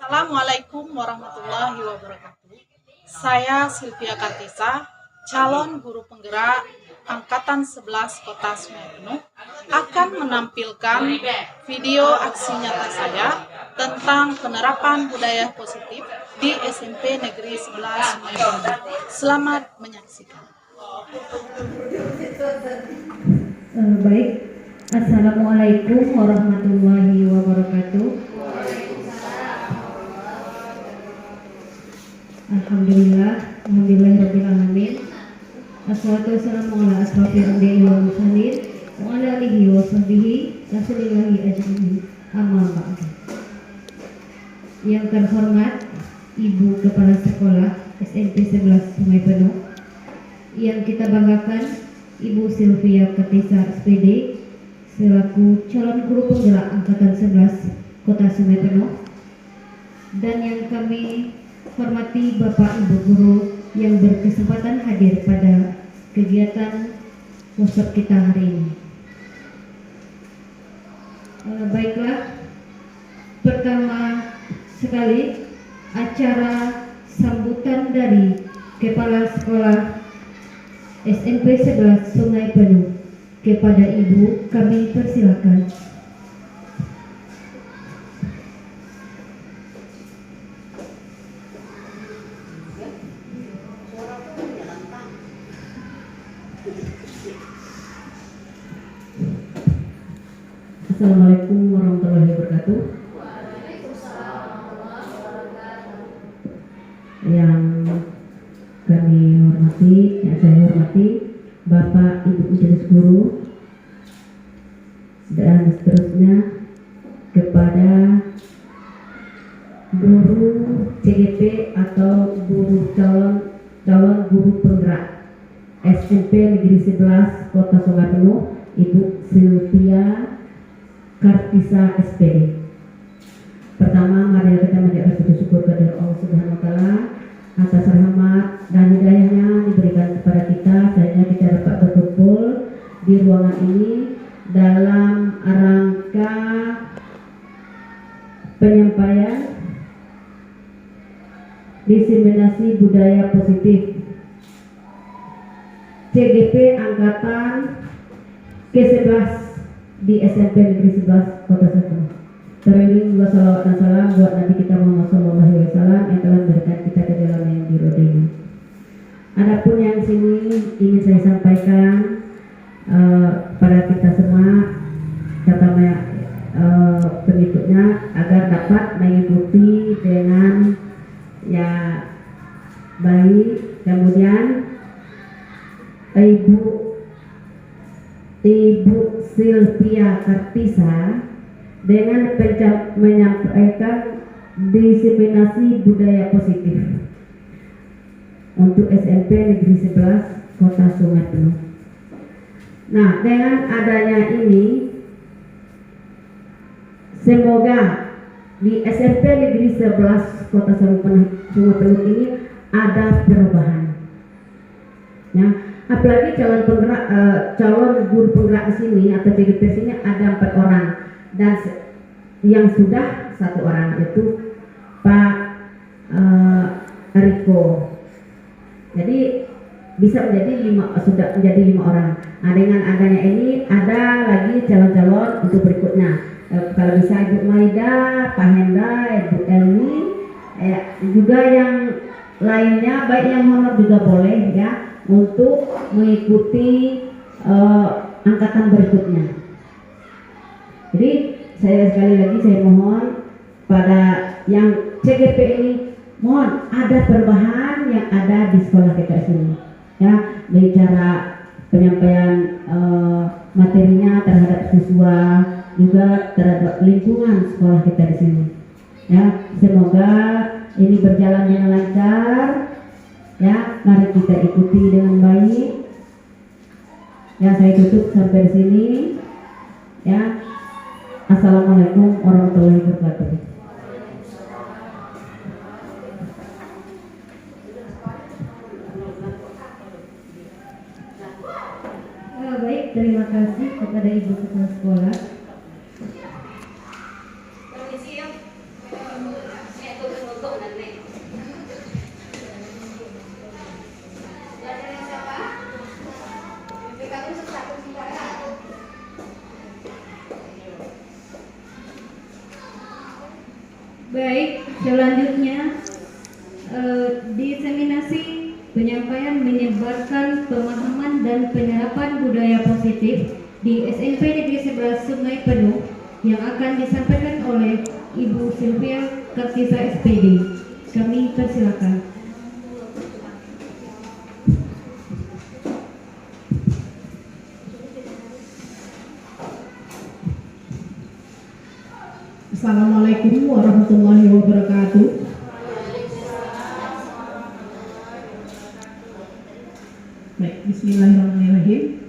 Assalamualaikum warahmatullahi wabarakatuh. Saya Sylvia Kartisa, calon guru penggerak Angkatan 11 Kota Sungai Penuh, akan menampilkan video aksi nyata saya tentang penerapan budaya positif di SMP Negeri 11 Sungai Penuh. Selamat menyaksikan. Baik, Assalamualaikum warahmatullahi wabarakatuh. Alhamdulillahirrabbilalamin. Assalatu wassalamu ala asrofil anbiya'i wal mursalin wa ala alihi wa sahbihi rasulillahi ajma'in. Amma ba'd. Yang terhormat Ibu Kepala Sekolah SMP 11 Sungai Penuh, yang kita banggakan Ibu Sylvia Kartisa SPD selaku calon guru penggerak Angkatan 11 Kota Sungai Penuh, dan yang kami hormati Bapak Ibu guru yang berkesempatan hadir pada kegiatan workshop kita hari ini. Baiklah, pertama sekali acara sambutan dari Kepala Sekolah SMP 11 Sungai Penuh kepada Ibu kami persilakan. Assalamualaikum warahmatullahi wabarakatuh. Yang kami hormati, yang saya hormati Bapak Ibu Majelis Guru, dan seterusnya kepada guru CGP atau guru calon guru penggerak SMP Negeri 11 Kota Sungai Penuh, Ibu Sylvia Kartisa SPD. Pertama, mari kita mengucapkan puji syukur kepada Allah Subhanahu wa taala atas rahmat dan hidayahnya diberikan kepada kita sehingga kita dapat berkumpul di ruangan ini dalam rangka penyampaian diseminasi budaya positif CGP Angkatan ke-11 di SMP Negeri 11 Kota Sungai Penuh. Teriring dua salawat dan salam buat Nabi kita Muhammad SAW yang telah memberikan kita ke jalan yang diridhoinya. Adapun yang sini ingin saya sampaikan pada kita semua, terutama pengikutnya, agar dapat mengikuti dengan baik. Kemudian Ibu Sylvia Kartisa dengan menyampaikan diseminasi budaya positif untuk SMP Negeri 11 Kota Sungai Penuh. Nah, dengan adanya ini, semoga di SMP Negeri 11 Kota Sungai Penuh ini ada perubahan. Ya, apalagi calon guru penggerak di sini atau CGP sini ada 4 orang, dan yang sudah 1 orang yaitu Pak Riko. Jadi bisa sudah menjadi 5 orang. Nah, dengan adanya ini ada lagi calon-calon untuk berikutnya. Kalau bisa Ibu Maida, Pak Hendra, Ibu Elmi, juga yang lainnya, baik yang honor juga boleh ya, untuk mengikuti angkatan berikutnya. Jadi sekali lagi saya mohon pada yang CGP ini, mohon ada perubahan yang ada di sekolah kita sini ya, bicara penyampaian materinya terhadap siswa, juga terhadap lingkungan sekolah kita di sini ya. Semoga ini berjalan dengan lancar ya, mari kita ikuti dengan baik ya. Saya tutup sampai di sini ya. Assalamualaikum warahmatullahi wabarakatuh. Baik, terima kasih kepada Ibu Kepala Sekolah. Selanjutnya, diseminasi penyampaian menyebarkan pemahaman dan penerapan budaya positif di SMP Negeri 11 Sungai Penuh yang akan disampaikan oleh Ibu Sylvia Kartisa SPD. Kami persilakan. Assalamualaikum warahmatullahi wabarakatuh. Baik, bismillahirrahmanirrahim.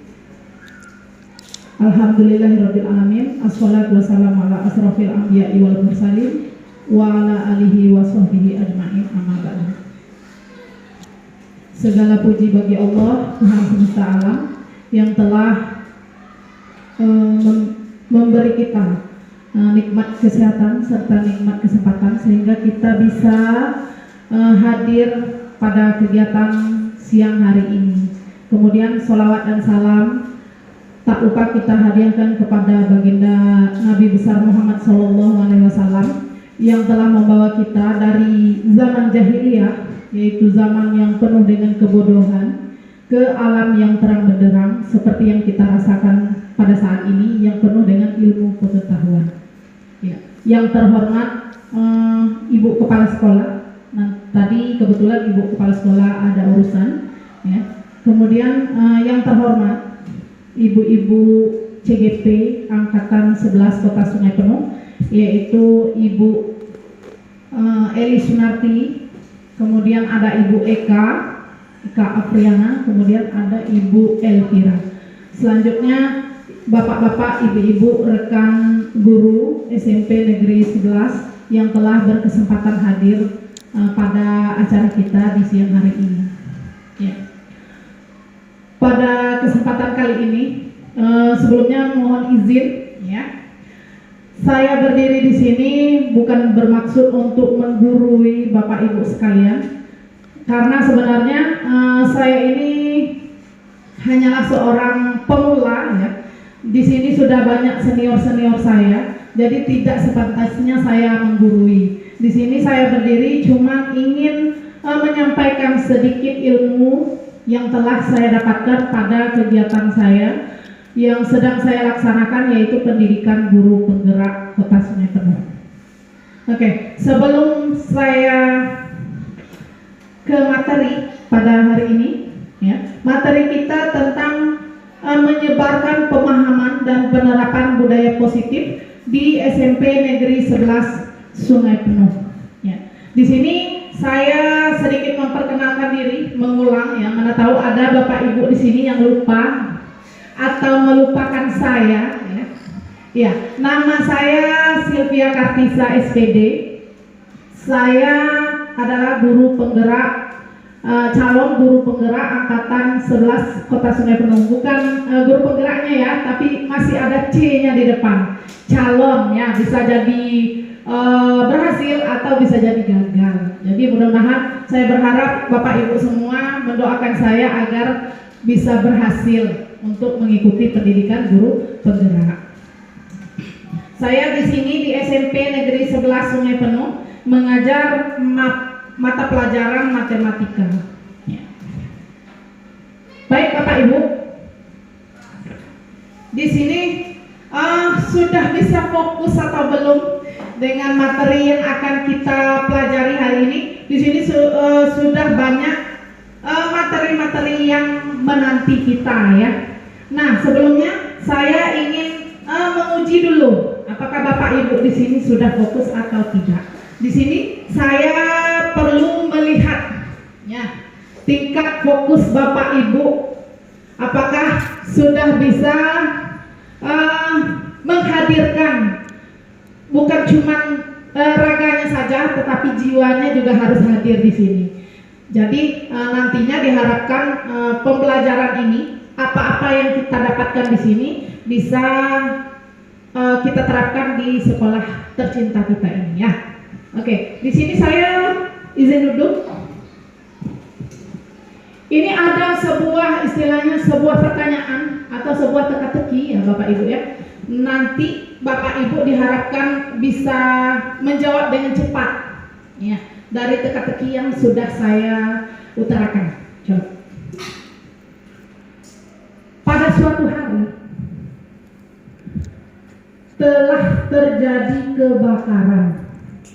Alhamdulillahirabbil alamin. Assalatu wassalamu ala asrofil anbiya'i wal mursalin wa ala alihi wa sahbihi ajma'in, amma ba'du. Segala puji bagi Allah Tuhan semesta alam yang telah memberi kita nikmat kesehatan serta nikmat kesempatan sehingga kita bisa hadir pada kegiatan siang hari ini. Kemudian sholawat dan salam tak lupa kita hadiahkan kepada baginda Nabi besar Muhammad SAW yang telah membawa kita dari zaman jahiliyah, yaitu zaman yang penuh dengan kebodohan, ke alam yang terang benderang seperti yang kita rasakan pada saat ini, yang penuh dengan ilmu pengetahuan. Ya. Yang terhormat Ibu Kepala Sekolah. Nah, tadi kebetulan Ibu Kepala Sekolah ada urusan, ya. Kemudian yang terhormat Ibu-ibu CGP Angkatan 11 Kota Sungai Penuh, yaitu Ibu Eli Sunarti, kemudian ada Ibu Eka Afriana, kemudian ada Ibu Elvira. Selanjutnya Bapak-bapak, ibu-ibu, rekan guru SMP Negeri 11 yang telah berkesempatan hadir pada acara kita di siang hari ini. Ya. Pada kesempatan kali ini, sebelumnya mohon izin, ya, saya berdiri di sini bukan bermaksud untuk menggurui Bapak Ibu sekalian, karena sebenarnya saya ini hanyalah seorang pemula, ya. Di sini sudah banyak senior-senior saya, jadi tidak sepantasnya saya menggurui. Di sini saya berdiri cuma ingin menyampaikan sedikit ilmu yang telah saya dapatkan pada kegiatan saya yang sedang saya laksanakan, yaitu pendidikan guru penggerak Kota Sungai Penuh. Oke, sebelum saya ke materi pada hari ini, ya, materi kita tentang menyebarkan pemahaman dan penerapan budaya positif di SMP Negeri 11 Sungai Penuh. Ya. Di sini saya sedikit memperkenalkan diri, mengulang, ya, mana tahu ada Bapak Ibu di sini yang lupa atau melupakan saya. Ya, ya, nama saya Sylvia Kartisa SPD. Saya adalah guru penggerak, calon guru penggerak Angkatan 11 Kota Sungai Penuh. Bukan guru penggeraknya, ya, tapi masih ada C-nya di depan. Calon, ya, bisa jadi berhasil atau bisa jadi gagal. Jadi mudah-mudahan, saya berharap Bapak Ibu semua mendoakan saya agar bisa berhasil untuk mengikuti pendidikan guru penggerak. Saya di sini di SMP Negeri 11 Sungai Penuh mengajar mata pelajaran matematika. Ya. Baik Bapak Ibu, di sini sudah bisa fokus atau belum dengan materi yang akan kita pelajari hari ini? Di sini sudah banyak materi-materi yang menanti kita, ya. Nah, sebelumnya saya ingin menguji dulu apakah Bapak Ibu di sini sudah fokus atau tidak. Di sini saya perlu melihat, ya, tingkat fokus Bapak Ibu, apakah sudah bisa menghadirkan bukan cuma raganya saja, tetapi jiwanya juga harus hadir di sini. Jadi nantinya diharapkan pembelajaran ini, apa-apa yang kita dapatkan di sini bisa kita terapkan di sekolah tercinta kita ini, ya. Oke, di sini saya izin duduk. Ini ada sebuah, istilahnya sebuah pertanyaan atau sebuah teka-teki, ya Bapak Ibu, ya. Nanti Bapak Ibu diharapkan bisa menjawab dengan cepat, Ya, dari teka-teki yang sudah saya utarakan. Coba. Pada suatu hari telah terjadi kebakaran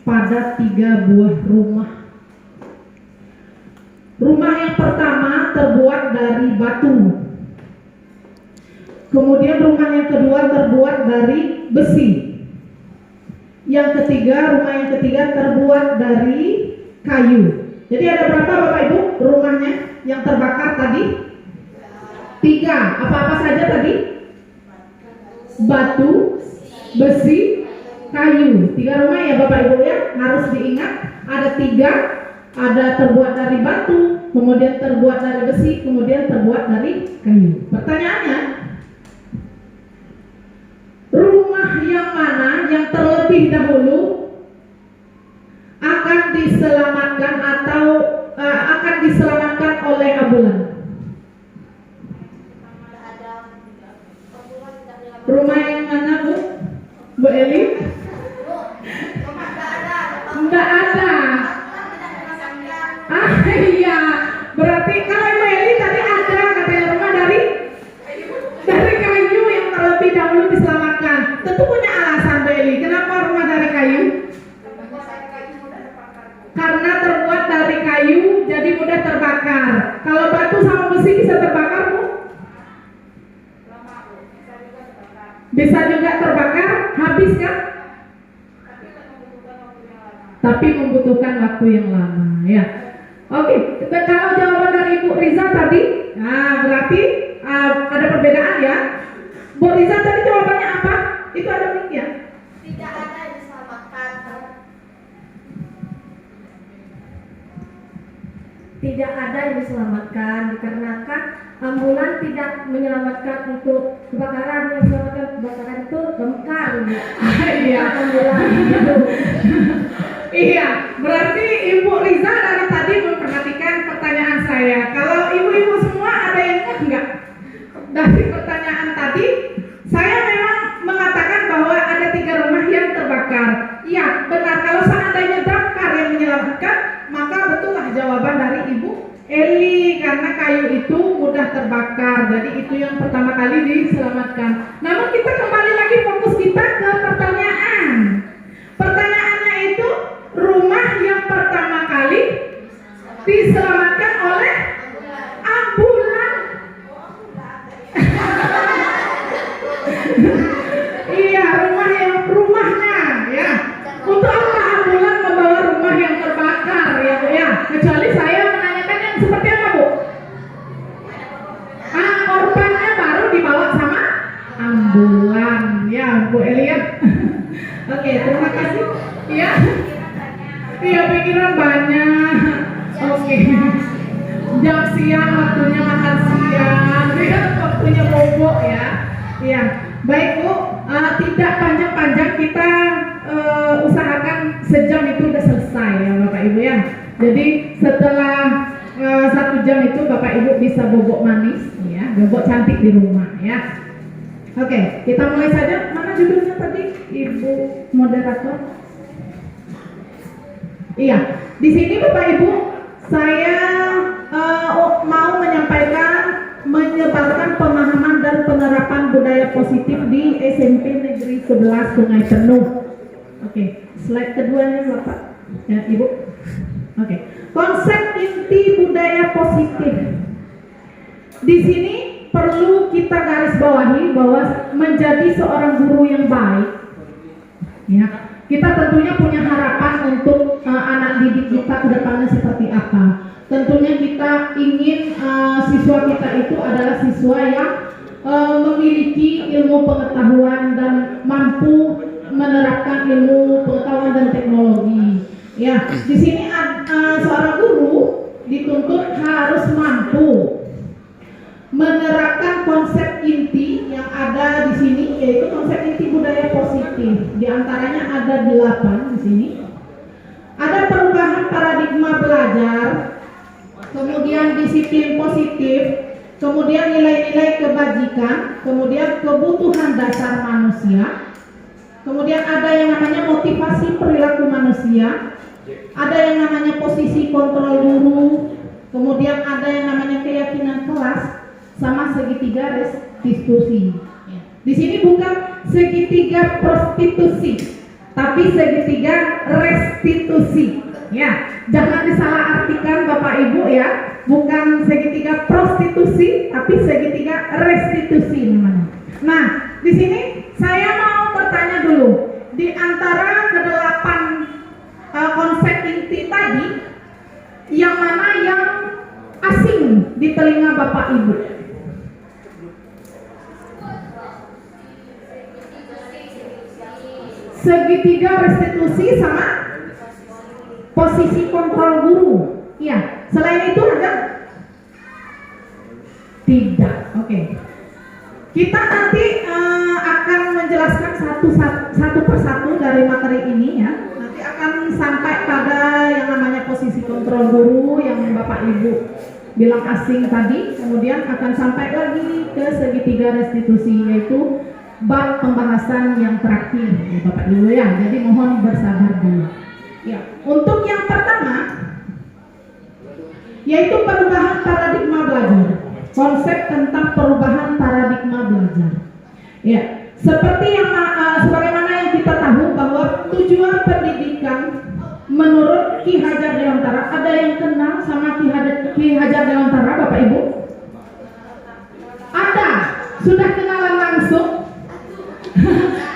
pada 3 buah rumah. Rumah yang pertama terbuat dari batu. Kemudian rumah yang kedua terbuat dari besi. Rumah yang ketiga terbuat dari kayu. Jadi ada berapa Bapak Ibu rumahnya yang terbakar tadi? 3. Apa-apa saja tadi? Batu, besi, kayu. 3 rumah ya Bapak Ibu ya, harus diingat. Ada 3, ada terbuat dari batu, kemudian terbuat dari besi, kemudian terbuat dari kayu. Pertanyaannya, rumah yang mana yang terlebih dahulu akan diselamatkan atau akan diselamatkan oleh ambulan? Rumah yang mana Bu? Bu Eli? Enggak ada. Iya, berarti kalau Ibu Eli tadi ada katanya rumah dari kayu yang terlebih dahulu diselamatkan. Tentu punya alasan Bu Eli. Kenapa rumah dari kayu? Karena terbuat dari kayu jadi mudah terbakar. Kalau batu sama besi bisa terbakar Bu? Bisa juga terbakar, habis kan? Tapi membutuhkan waktu yang lama ya. Oke, kalau jawaban dari Ibu Riza tadi, nah berarti ada perbedaan ya. Bu Riza tadi jawabannya apa? Itu ada mic ya? Tidak ada yang diselamatkan. Tidak ada yang diselamatkan dikarenakan ambulan tidak menyelamatkan untuk kebakaran. Yang menyelamatkan kebakaran itu damkar. Iya. Ambulan itu. Iya, berarti Ibu Riza dari tadi memperhatikan pertanyaan saya. Kalau ibu-ibu semua ada yang enggak? Dari pertanyaan tadi, saya memang mengatakan bahwa ada 3 rumah yang terbakar. Iya, benar. Kalau seandainya damkar yang menyelamatkan, maka betullah jawaban dari Ibu Eli, karena kayu itu mudah terbakar. Jadi itu yang pertama kali diselamatkan. Namun kita kembali lagi fokus kita ke pertanyaan. Pertanyaannya itu, rumah yang pertama kali diselamatkan oleh ambulan. Iya, rumahnya ya. Untuk apa ambulan membawa rumah yang terbakar ya Bu ya? Kecuali saya menanyakan yang seperti apa Bu? Korbannya baru dibawa sama ambulan ya Bu Elia. Oke, terima kasih. Ya. Iya, pikiran banyak. Oke. Jam siang waktunya makan siang. Ya, waktunya bobo ya. Iya. Baik Bu, tidak panjang-panjang, kita usahakan sejam itu udah selesai ya Bapak Ibu ya. Jadi setelah 1 jam itu Bapak Ibu bisa bobok manis ya, bobok cantik di rumah ya. Oke, kita mulai saja. Mana judulnya tadi, Ibu moderator? Iya, di sini Bapak Ibu, saya mau menyebarkan pemahaman dan penerapan budaya positif di SMP Negeri 11 Sungai Penuh. Oke, slide keduanya Bapak, ya Ibu. Oke, konsep inti budaya positif. Di sini perlu kita garis bawahi bahwa menjadi seorang guru yang baik, ya, kita tentunya punya harapan untuk anak didik kita ke depannya seperti apa. Tentunya kita ingin siswa kita itu adalah siswa yang memiliki ilmu pengetahuan dan mampu menerapkan ilmu pengetahuan dan teknologi. Ya, di sini seorang guru dituntut harus mampu menerapkan konsep inti yang ada di sini, yaitu konsep inti budaya positif. Di antaranya ada 8 di sini. Ada perubahan paradigma belajar, kemudian disiplin positif, kemudian nilai-nilai kebajikan, kemudian kebutuhan dasar manusia, kemudian ada yang namanya motivasi perilaku manusia, ada yang namanya posisi kontrol guru, kemudian ada yang namanya keyakinan kelas, sama segitiga restitusi. Di sini bukan segitiga prostitusi, tapi segitiga restitusi. Ya, jangan disalahartikan Bapak Ibu ya, bukan segitiga prostitusi, tapi segitiga restitusi namanya. Nah, di sini saya mau bertanya dulu, di antara kedelapan konsep inti tadi, yang mana yang asing di telinga Bapak Ibu? Segitiga restitusi sama posisi kontrol guru. Iya, selain itu ada? Tidak. Oke. Kita nanti akan menjelaskan satu persatu dari materi ini ya. Nanti akan sampai pada yang namanya posisi kontrol guru yang Bapak Ibu bilang asing tadi, kemudian akan sampai lagi ke segitiga restitusi, yaitu bab pembahasan yang terakhir ya Bapak Ibu ya. Jadi mohon bersabar dulu. Ya, untuk yang pertama yaitu perubahan paradigma belajar. Konsep tentang perubahan paradigma belajar. Ya, seperti yang sebagaimana yang kita tahu bahwa tujuan pendidikan menurut Ki Hajar Dewantara, ada yang kenal sama Ki Hajar Dewantara Bapak Ibu? Ada, sudah kenalan langsung?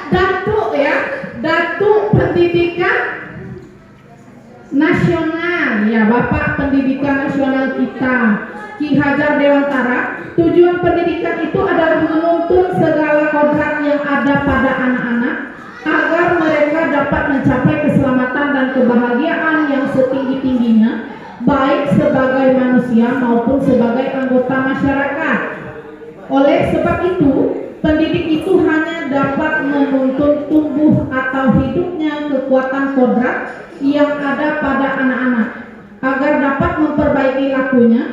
Datuk ya, Datuk Pendidikan Nasional ya, Bapak Pendidikan Nasional kita Ki Hajar Dewantara. Tujuan pendidikan itu adalah menuntun segala kodrat yang ada pada anak-anak agar mereka dapat mencapai keselamatan dan kebahagiaan yang setinggi-tingginya, baik sebagai manusia maupun sebagai anggota masyarakat. Oleh sebab itu, pendidik itu hanya dapat menuntun tumbuh atau hidupnya kekuatan kodrat yang ada pada anak-anak agar dapat memperbaiki lakunya,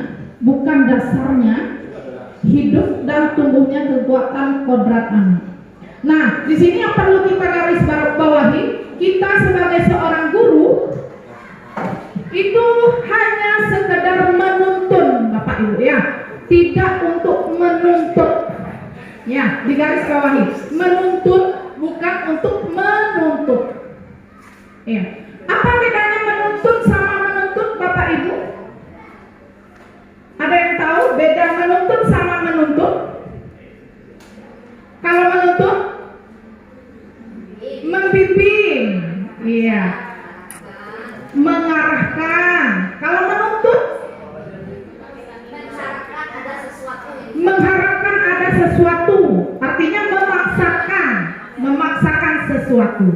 bukan dasarnya hidup dan tumbuhnya kekuatan kodrat anak. Nah, di sini yang perlu kita garis bawahi, kita sebagai seorang guru itu hanya sekedar menuntun Bapak Ibu ya, tidak untuk menuntut. Ya, digaris bawahi, menuntun bukan untuk menuntut. Ya. Apa bedanya menuntut sama menuntut Bapak Ibu? Ada yang tahu beda menuntut sama menuntut? Kalau menuntut membimbing, iya, mengarahkan. Kalau menuntut mengharapkan ada sesuatu, artinya memaksakan sesuatu.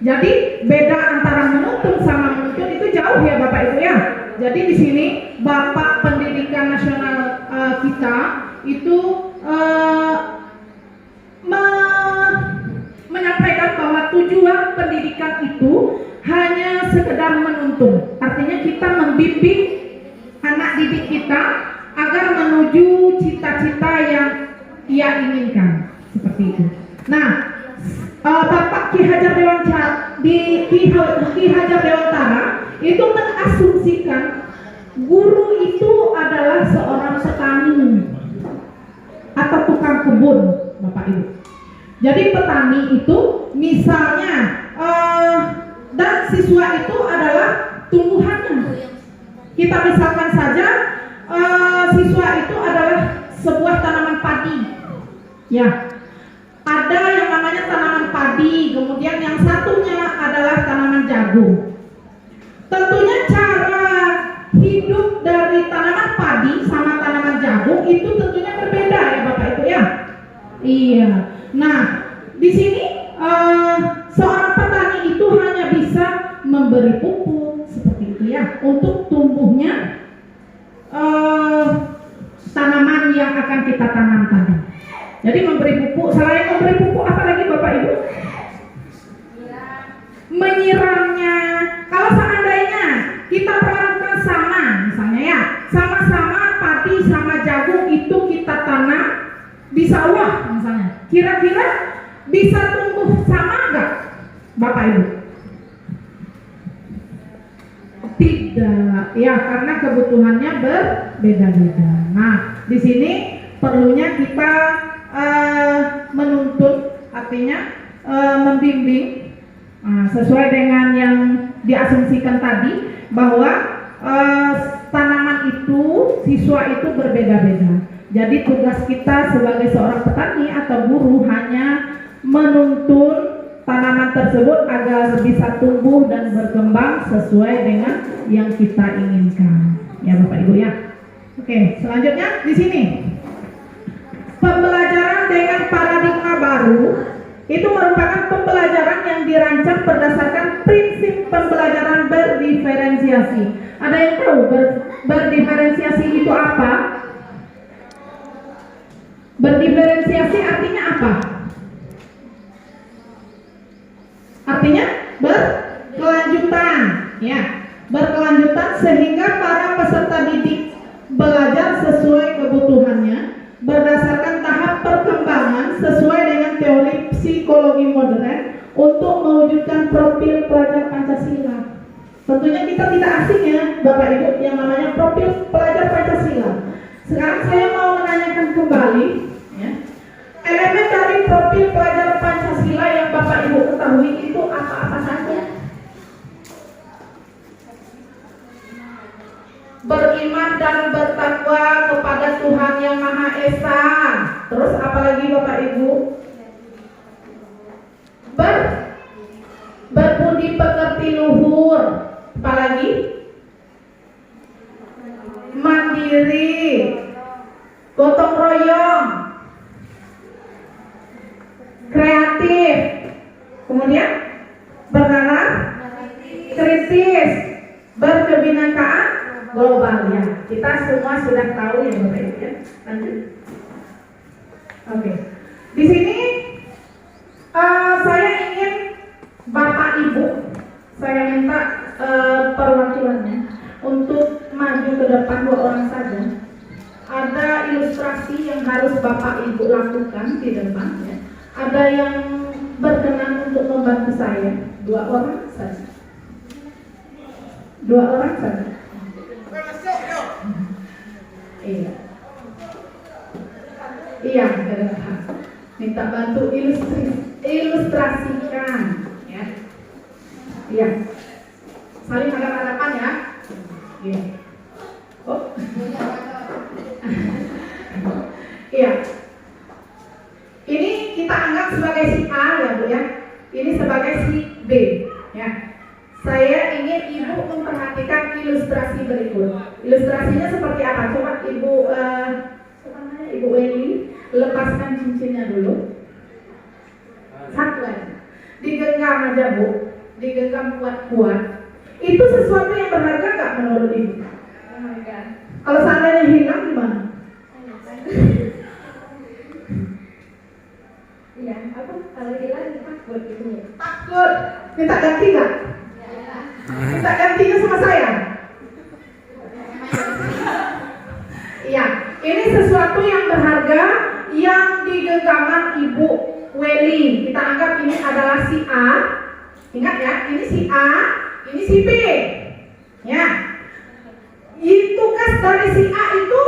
Jadi beda antara menuntun sama menuntut itu jauh ya Bapak Ibu ya. Jadi di sini Bapak Pendidikan Nasional kita itu menyampaikan bahwa tujuan pendidikan itu hanya sekedar menuntun. Artinya kita membimbing anak didik kita agar menuju cita-cita yang ia inginkan, seperti itu. Nah, Bapak Ki Hajar Dewantara Ki Hajar Dewantara itu mengasumsikan guru itu adalah seorang petani atau tukang kebun, Bapak Ibu. Jadi petani itu misalnya dan siswa itu adalah tumbuhannya. Kita misalkan saja siswa itu adalah sebuah tanaman padi. Ya. Ada yang namanya tanaman padi, kemudian yang satunya adalah tanaman jagung. Tentunya cara hidup dari tanaman padi sama tanaman jagung itu tentunya berbeda ya Bapak Ibu ya. Iya. Nah, di sini seorang petani itu hanya bisa memberi pupuk seperti itu ya, untuk tumbuhnya tanaman yang akan kita tanam tadi. Jadi memberi pupuk, selain memberi pupuk apa lagi Bapak Ibu? Menyiramnya. Kalau seandainya kita perlakukan sama, misalnya ya, sama-sama padi sama jagung itu kita tanam di sawah misalnya, kira-kira bisa tumbuh sama enggak Bapak Ibu? Tidak, ya karena kebutuhannya berbeda-beda. Nah, di sini perlunya kita menuntun, artinya membimbing sesuai dengan yang diasumsikan tadi bahwa tanaman itu, siswa itu berbeda-beda. Jadi tugas kita sebagai seorang petani atau guru hanya menuntun tanaman tersebut agar bisa tumbuh dan berkembang sesuai dengan yang kita inginkan. Ya Bapak Ibu ya. Oke, selanjutnya di sini. Pembelajaran dengan paradigma baru itu merupakan pembelajaran yang dirancang berdasarkan prinsip pembelajaran berdiferensiasi. Ada yang tahu berdiferensiasi itu apa? Berdiferensiasi artinya apa? Artinya berkelanjutan, ya, berkelanjutan sehingga para peserta didik belajar sesuai kebutuhannya berdasarkan tahap perkembangan sesuai dengan teori psikologi modern untuk mewujudkan profil pelajar Pancasila. Tentunya kita tidak asing ya, Bapak Ibu, yang namanya profil pelajar Pancasila. Sekarang saya mau menanyakan kembali, ya, elemen dari profil pelajar Pancasila yang Bapak Ibu ketahui itu apa-apa saja? Beriman dan bertakwa kepada Tuhan Yang Maha Esa. Terus apalagi Bapak Ibu? Berbudi pekerti luhur. Apalagi? Mandiri, gotong royong, kreatif, kemudian bernalar, kritis, berkebinekaan global ya. Kita semua sudah tahu ya Bapak Ibu ya. Lanjut. Oke. Di sini saya ingin Bapak Ibu, saya minta perwakilannya untuk maju ke depan 2 orang saja. Ada ilustrasi yang harus Bapak Ibu lakukan di depan ya. Ada yang berkenan untuk membantu saya, 2 orang saja. 2 orang saja. Iya. Iya, minta bantu ilustrasikan, ya. Iya. Saling hadap-hadapan ya. Iya. Oh. Iya. Ini kita anggap sebagai si A ya Bu ya. Ini sebagai si B ya. Saya ingin Ibu memperhatikan ilustrasi berikut. Ilustrasinya seperti apa? Coba Ibu Weli lepaskan cincinnya dulu. Satu aja. Digenggam aja Bu. Digenggam kuat-kuat. Itu sesuatu yang berharga nggak menurut Ibu? Kalau seandainya hilang gimana? Iya, apa kalau hilang takut gitu ya? Takut. Minta ganti nggak? Minta gantinya sama saya. Iya, ini sesuatu yang berharga yang digenggaman Ibu Weli. Kita anggap ini adalah si A. Ingat ya, ini si A, ini si B. Ya. Tugas dari si A itu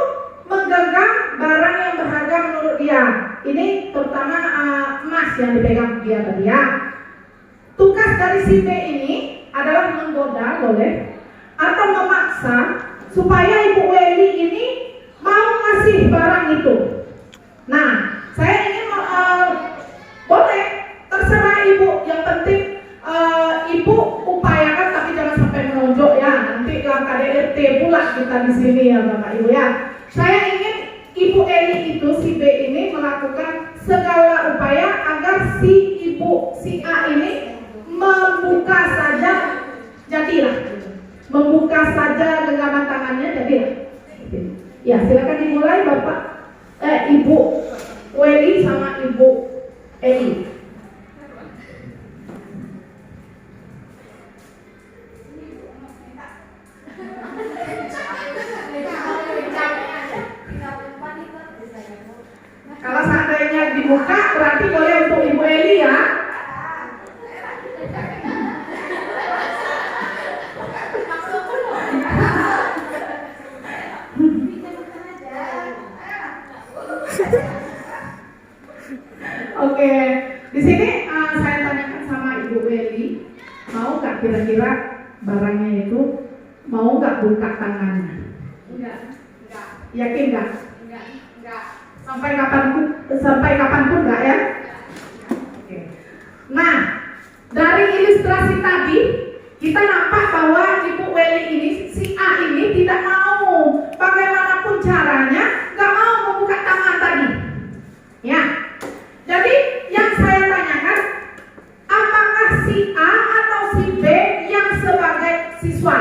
menggenggam barang yang berharga menurut dia. Ini terutama emas yang dipegang dia tadi ya. Tugas dari si B ini adalah menggoda, boleh, atau memaksa supaya Ibu Weli ini mau ngasih barang itu. Nah, saya ingin boleh, terserah Ibu. Yang penting Ibu upayakan, tapi jangan sampai menonjok ya. Nanti dalam KDRT pula kita di sini ya Bapak Ibu ya. Saya ingin Ibu Eli itu, si B ini melakukan segala upaya agar si Ibu, si A ini membuka saja jadilah. Membuka saja genggaman tangannya jadilah. Ya, silakan dimulai Bapak, Ibu Weli sama Ibu Eli. Kalau seandainya dibuka berarti boleh untuk Ibu Eli ya. kira-kira barangnya itu mau nggak buka tangannya? Enggak. Yakin nggak? Enggak. Sampai kapanpun nggak ya? Oke. Nah, dari ilustrasi tadi kita nampak bahwa Ibu Weli ini, si A ini tidak mau, bagaimanapun caranya, nggak mau membuka tangan tadi. Ya. Jadi yang saya tanyakan, apakah si A atau si B yang sebagai siswa?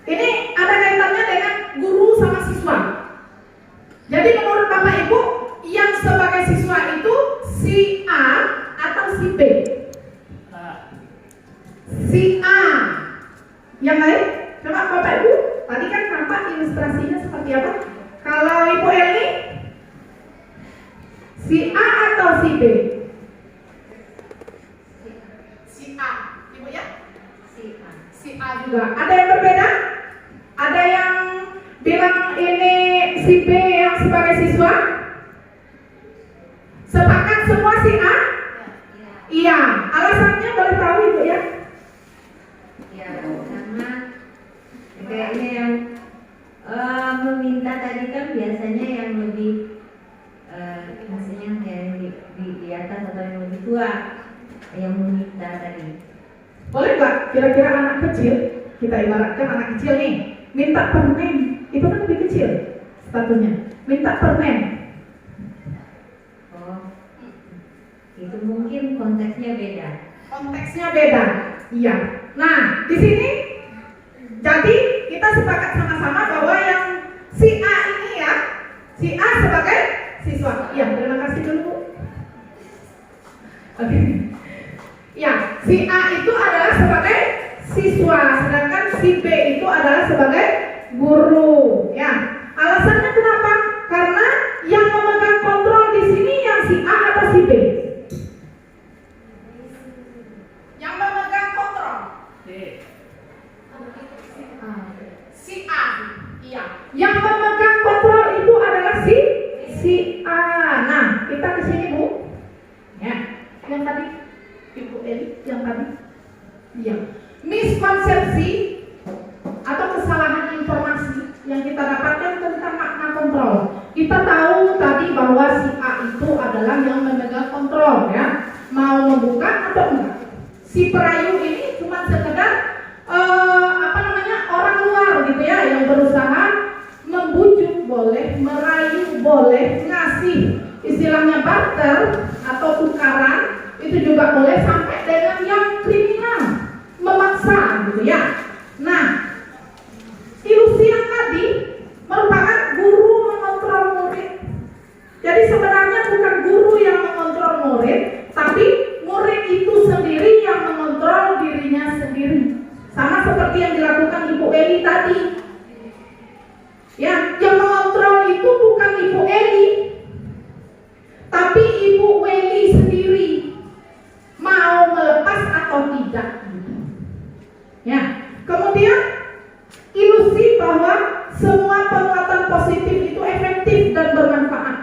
Ini ada kaitannya dengan guru sama siswa. Jadi menurut Bapak Ibu, yang sebagai siswa itu si A atau si B? Si A. Yang lain? Coba Bapak Ibu, tadi kan nampak ilustrasinya seperti apa? Kalau Ibu Eli, si A atau si B? Si A. Ibu ya? Si A juga. Ada yang berbeda? Ada yang bilang ini si B yang sebagai siswa? Sepakat semua si A? Iya. Alasannya boleh tahu Ibu ya? Ya, karena kayaknya yang meminta tadi kan biasanya yang lebih maksudnya yang di atas atau yang lebih tua yang meminta tadi. Boleh nggak? Kira-kira anak kecil, kita ibaratkan anak kecil nih, minta permen, itu kan lebih kecil statusnya. Minta permen. Oh, itu mungkin konteksnya beda. Konteksnya beda. Iya. Nah, di sini jadi kita sepakat sama-sama bahwa yang si A ini ya, si A sebagai siswa. Iya, terima kasih dulu Bu. Oke. Ya, si A itu adalah sebagai siswa, sedangkan si B itu adalah sebagai guru. Ya, alasannya kenapa? Karena yang memegang kontrol di sini yang si A atau si B? Yang memegang kontrol? Si A. Iya. Yang memegang kontrol itu adalah si A. Nah, kita ke sini Bu. Ya, yang tadi Ibu Eli, yang tadi. Iya. Miskonsepsi atau kesalahan informasi yang kita dapatkan tentang makna kontrol. Kita tahu tadi bahwa si A itu adalah yang memegang kontrol ya. Mau membuka atau enggak. Si perayu ini cuma sekedar orang luar gitu ya, yang berusaha membujuk boleh, merayu boleh, ngasih istilahnya barter atau tukaran itu juga boleh, sampai dengan yang kriminal, memaksa gitu ya. Nah, ilusi yang tadi merupakan guru mengontrol murid. Jadi sebenarnya bukan guru yang mengontrol murid, tapi murid itu sendiri yang mengontrol dirinya sendiri. Sama seperti yang dilakukan Ibu Eli tadi. Ya, yang mengontrol itu bukan Ibu Eli, tapi Ibu Weli sendiri mau melepas atau tidak. Ya, kemudian ilusi bahwa semua penguatan positif itu efektif dan bermanfaat.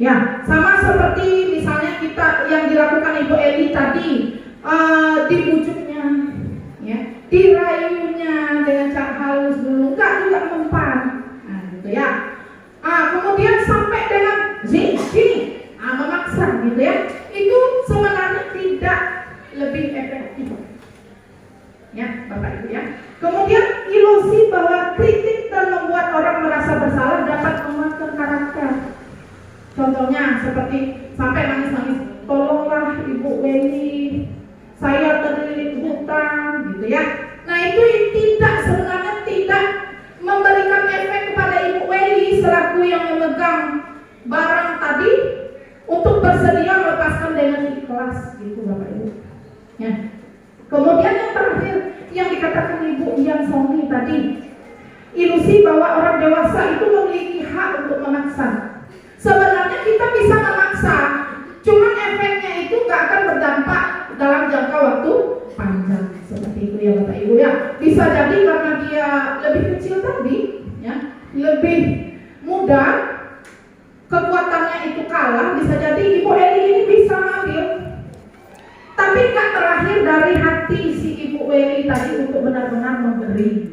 Ya, sama seperti misalnya kita yang dilakukan Ibu Eli tadi, dibujuknya, ya, dirayunya dengan cara halus dulu, enggak juga mempan, nah gitu ya. Kemudian sampai dengan sini, memaksa gitu ya, itu sebenarnya tidak lebih efektif. Ya, Bapak Ibu ya. Kemudian ilusi bahwa kritik dan membuat orang merasa bersalah dapat menguatkan karakter. Contohnya seperti sampai nangis-nangis, tolonglah Ibu Weli, saya terlilit hutang gitu ya. Nah itu sebenarnya tidak memberikan efek kepada Ibu Weli selaku yang memegang barang tadi untuk bersedia melepaskan dengan ikhlas gitu Bapak Ibu. Ya. Kemudian yang terakhir yang dikatakan Ibu Ian Songni tadi, ilusi bahwa orang dewasa itu memiliki hak untuk memaksa. Sebenarnya kita bisa memaksa, cuman efeknya itu nggak akan berdampak dalam jangka waktu panjang seperti itu ya Bapak Ibu ya. Bisa jadi karena dia lebih kecil tadi, ya, lebih muda, kekuatannya itu kalah. Bisa jadi Ibu Eli ini bisa ngambil, tapi nggak terakhir dari memberi.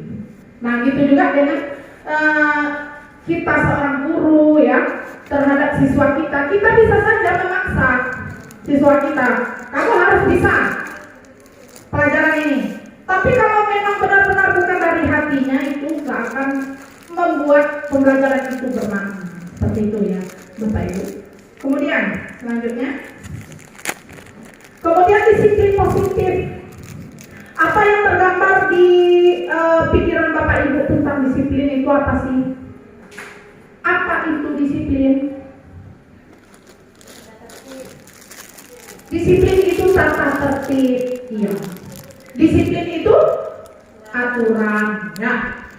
Nah, gitu juga dengan kita seorang guru ya terhadap siswa kita bisa saja memaksa siswa kita, kamu harus bisa pelajaran ini. Tapi kalau memang benar-benar bukan dari hatinya, itu nggak akan membuat pembelajaran itu bermakna. Seperti itu ya, Bapak Ibu. Kemudian selanjutnya, disiplin positif. Apa yang tergambar di pikiran Bapak Ibu tentang disiplin itu apa sih? Apa itu disiplin? Disiplin itu tata tertib, iya. Disiplin itu aturan, ya,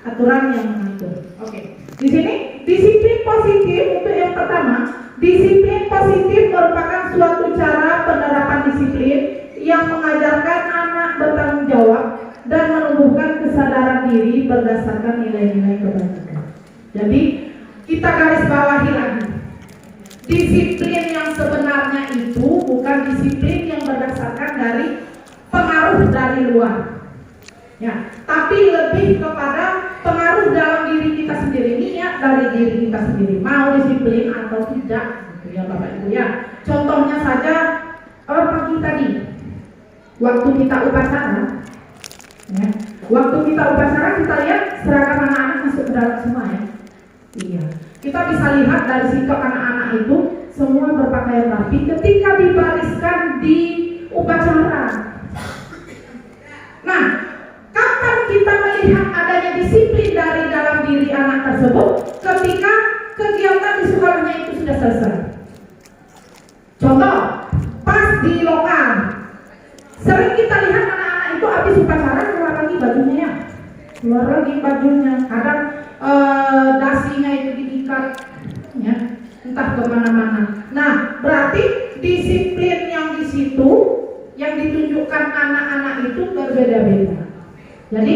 aturan yang mengatur. Oke. Di sini disiplin positif untuk yang pertama, disiplin positif merupakan suatu cara penerapan disiplin yang mengajarkan anak bertanggung jawab dan menumbuhkan kesadaran diri berdasarkan nilai-nilai kebajikan. Jadi kita garis bawahi lagi, disiplin yang sebenarnya itu bukan disiplin yang berdasarkan dari pengaruh dari luar, ya, tapi lebih kepada pengaruh dalam diri kita sendiri, niat dari diri kita sendiri, mau disiplin atau tidak, gitu ya Bapak Ibu ya. Contohnya saja pagi tadi, waktu kita upacara, ya, kita lihat seragam anak-anak masuk ke dalam semua ya. Iya, kita bisa lihat dari sikap anak-anak itu semua berpakaian rapi ketika dibariskan di upacara. Nah, kapan kita melihat adanya disiplin dari dalam diri anak tersebut? Ketika kegiatan di sekolahnya itu sudah selesai. Contoh, pas di lokal, sering kita lihat anak-anak itu habis upacara keluar lagi bajunya ya, kadang dasinya itu diikat, ya, entah kemana-mana. Nah, berarti disiplin yang di situ yang ditunjukkan anak-anak itu berbeda-beda. Jadi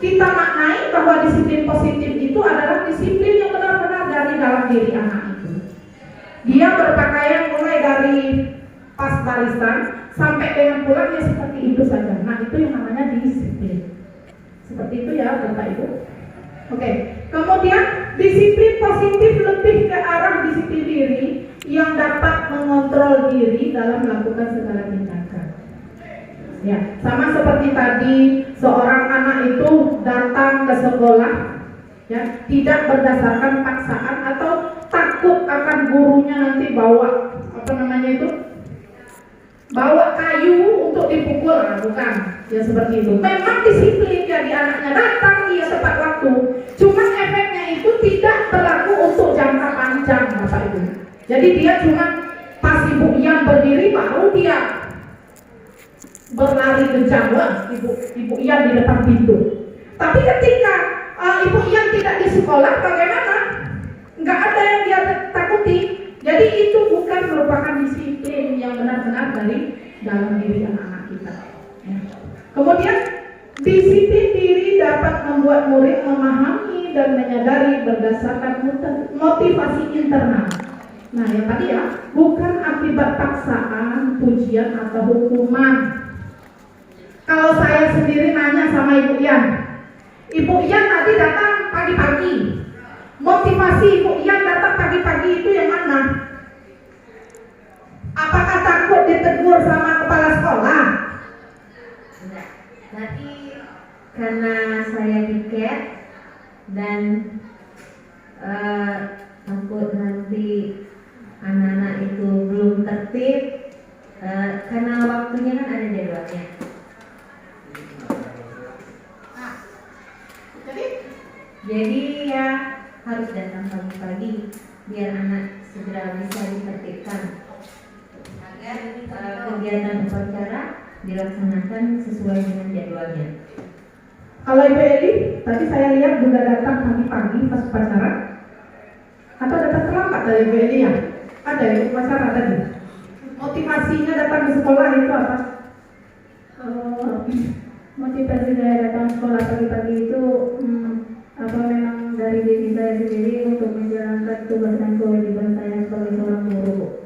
kita maknai bahwa disiplin positif itu adalah disiplin yang benar-benar dari dalam diri anak itu. Dia berpakaian mulai dari pas barisan sampai dengan pulangnya seperti itu saja. Nah, itu yang namanya disiplin. Seperti itu ya Bapak Ibu. Oke. Kemudian disiplin positif lebih ke arah disiplin diri yang dapat mengontrol diri dalam melakukan segala tindakan. Ya, sama seperti tadi, seorang anak itu datang ke sekolah, ya, tidak berdasarkan paksaan atau takut akan gurunya nanti bawa bawa kayu untuk dipukul, nah, bukan, ya seperti itu. Memang disiplin jadi anaknya datang dia tepat waktu, cuma efeknya itu tidak berlaku untuk jangka panjang Bapak Ibu. Jadi dia cuma pas Ibu Ian berdiri baru dia berlari kencang, Ibu Ian di depan pintu. Tapi ketika Ibu Ian tidak di sekolah, bagaimana? Nggak ada yang dia takuti. Jadi itu bukan merupakan disiplin yang benar-benar dari dalam diri anak-anak kita. Ya. Kemudian disiplin diri dapat membuat murid memahami dan menyadari berdasarkan motivasi internal. Nah, yang tadi ya, bukan akibat paksaan, pujian atau hukuman. Kalau saya sendiri nanya sama Ibu Ian tadi datang pagi-pagi. Motivasi Ibu Ian datang pagi-pagi itu yang mana? Apakah takut ditegur sama kepala sekolah? Enggak. Tapi karena saya piket dan takut nanti anak-anak itu belum tertib, karena waktunya kan ada jadwalnya. Jadi ya harus datang pagi-pagi biar anak segera bisa ditertibkan agar kegiatan upacara dilaksanakan sesuai dengan jadwalnya. Kalau Ibu Eli, tadi saya lihat juga datang pagi-pagi pas upacara, atau datang terlambat dari Ibu Eli ya? Ada ya upacara tadi. Motivasinya datang ke sekolah itu apa? Motivasi saya datang sekolah pagi-pagi itu memang dari diri saya sendiri untuk menjalankan tugas dan kewajiban saya sebagai seorang guru.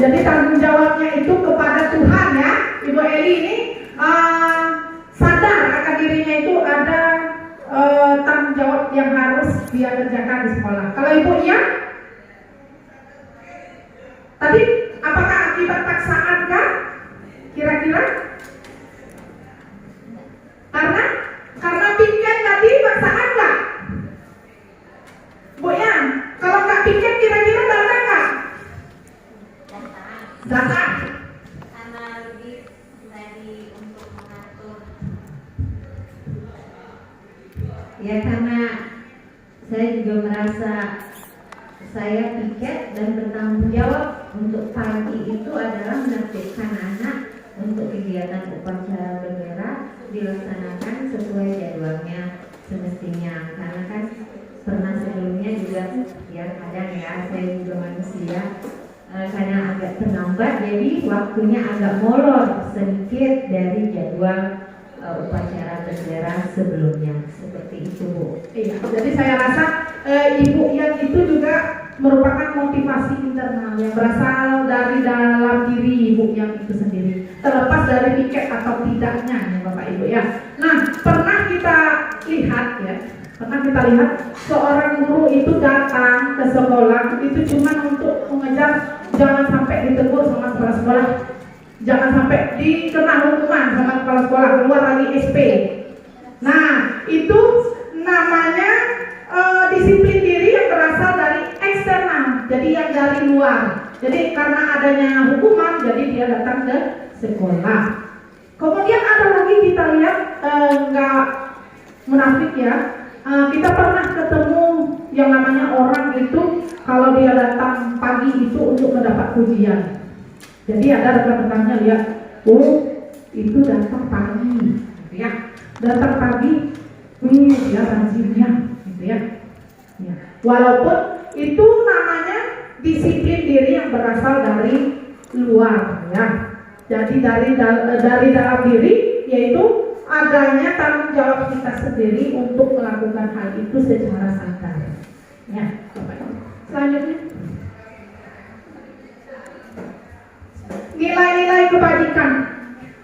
Jadi tanggung jawabnya itu kepada Tuhan ya. Ibu Eli ini sadar akan dia kerjakan di sekolah. Kalau ibu iya? Tadi apakah akibat paksaan kan? Kira-kira? Karena piket tadi paksaan nggak? Bu Yan, kalau nggak piket kira-kira datang nggak? Datang. Karena lebih dari untuk mengatur. Ya karena saya juga merasa saya piket dan bertanggung jawab untuk pagi itu adalah menertibkan anak untuk kegiatan upacara bendera dilaksanakan sesuai jadwalnya semestinya. Karena kan pernah sebelumnya juga ya kadang ya saya juga manusia kadang agak terlambat, jadi waktunya agak molor sedikit dari jadwal upacara bendera sebelumnya. Seperti itu, Bu. Iya, jadi saya rasa ibu yang itu juga merupakan motivasi internal yang berasal dari dalam diri ibu yang itu sendiri, terlepas dari piket atau tidaknya ya Bapak Ibu ya. Nah, pernah kita lihat seorang guru itu datang ke sekolah itu cuma untuk mengejar jangan sampai ditegur sama kepala sekolah, jangan sampai dikena hukuman sama kepala sekolah, keluar lagi SP. Nah, itu namanya disiplin diri yang berasal dari eksternal, jadi yang dari luar. Jadi karena adanya hukuman, jadi dia datang ke sekolah. Kemudian ada lagi kita lihat nggak munafik ya. Kita pernah ketemu yang namanya orang itu kalau dia datang pagi itu untuk mendapat pujian. Jadi ada rekan-rekannya lihat, oh itu datang pagi, gitu ya. Datang pagi, dia rajinnya, gitu ya. Ya. Walaupun itu namanya disiplin diri yang berasal dari luar, ya. Jadi dari dalam diri, yaitu adanya tanggung jawab kita sendiri untuk melakukan hal itu secara sadar. Ya, selanjutnya nilai-nilai kebajikan.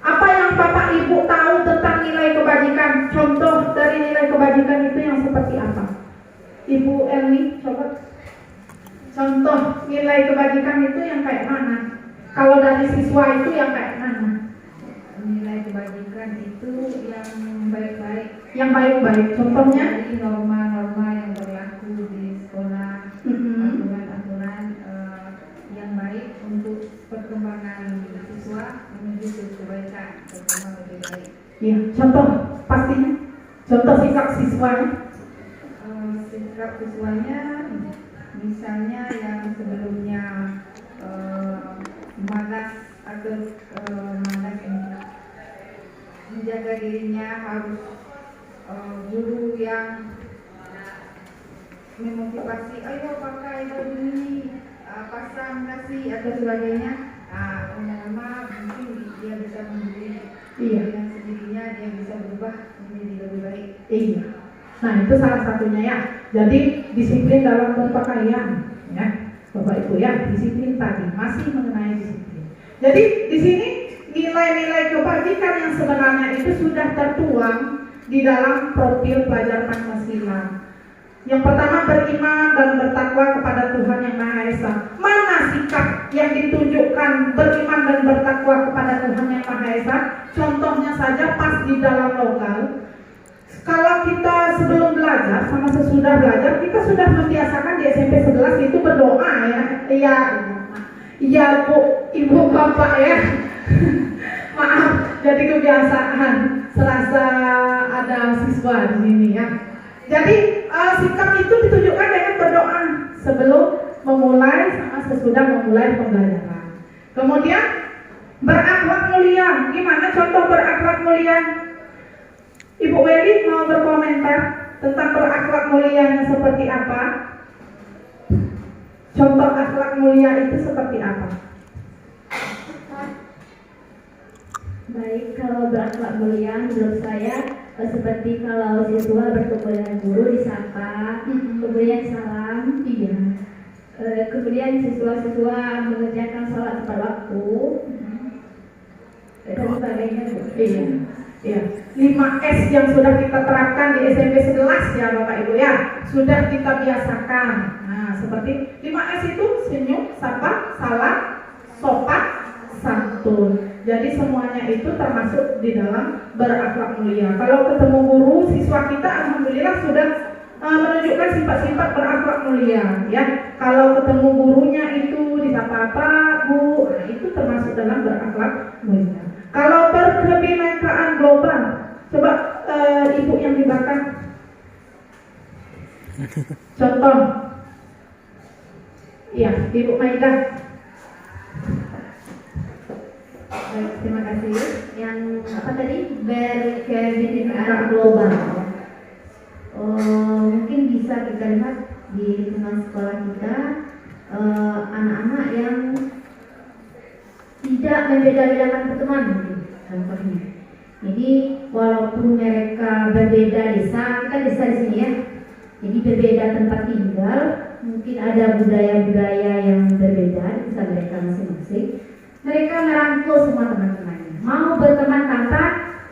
Apa yang Bapak Ibu tahu tentang nilai kebajikan? Contoh dari nilai kebajikan itu yang seperti apa? Ibu Elmi, coba. Contoh nilai kebajikan itu yang kayak mana? Kalau dari siswa itu yang kayak mana? Nilai kebajikan itu yang baik-baik. Yang baik-baik. Contohnya? Jadi norma-norma yang berlaku di sekolah, aturan-aturan yang baik untuk perkembangan siswa menuju kebaikan, perkembangan lebih baik. Iya. Contoh pastinya. Contoh sikap siswanya. Sikap siswanya, misalnya yang sebelumnya malas atau malas menjaga dirinya, harus guru yang memotivasi, ayo pakai baju ini, pasang nasi atau sebagainya. Lama-lama mungkin dia bisa membeli dengan sendirinya, dia bisa berubah menjadi lebih baik. Iya. Nah itu salah satunya ya. Jadi disiplin dalam berpakaian, ya Bapak Ibu ya. Disiplin tadi masih mengenai disiplin. Jadi di sini nilai-nilai kebajikan yang sebenarnya itu sudah tertuang di dalam profil pelajar Pancasila. Yang pertama, beriman dan bertakwa kepada Tuhan Yang Maha Esa. Mana sikap yang ditunjukkan beriman dan bertakwa kepada Tuhan Yang Maha Esa? Contohnya saja pas di dalam lokal. Kalau kita sebelum belajar sama sesudah belajar, kita sudah membiasakan di SMP 11 itu berdoa ya. Iya Bu, Ibu, Bapak ya. Maaf, jadi kebiasaan serasa ada siswa di sini ya. Jadi sikap itu ditunjukkan dengan berdoa sebelum memulai sama sesudah memulai pembelajaran. Kemudian berakhlak mulia. Gimana contoh berakhlak mulia? Ibu Weli mau berkomentar tentang berakhlak mulianya seperti apa? Contoh akhlak mulia itu seperti apa? Baik, kalau berakhlak mulia menurut saya seperti kalau siswa bertemu dengan guru disapa, kemudian salam, kemudian siswa-siswa mengerjakan sholat tepat waktu dan sebagainya. Iya. 5S yang sudah kita terapkan di SMP 11 ya Bapak Ibu ya. Sudah kita biasakan. Nah, seperti 5S itu senyum, sabar, salam, sopan, santun. Jadi semuanya itu termasuk di dalam berakhlak mulia. Kalau ketemu guru, siswa kita alhamdulillah sudah menunjukkan sifat-sifat berakhlak mulia ya. Kalau ketemu gurunya itu disapa Pak, Bu, nah, itu termasuk dalam berakhlak mulia. Kalau berkebinekaan global, coba ibu yang di belakang contoh. Iya, Ibu Maida. Baik, terima kasih. Yang apa tadi? Berkebinekaan global. Mungkin bisa kita lihat di lingkungan sekolah kita, anak-anak yang tidak membeda-bedakan pertemuan mungkin contohnya. Jadi walaupun mereka berbeda desa, kita desa di sini ya. Jadi berbeda tempat tinggal, mungkin ada budaya-budaya yang berbeda di desa mereka masing-masing. Mereka merangkul semua teman-temannya. Mau berteman tanpa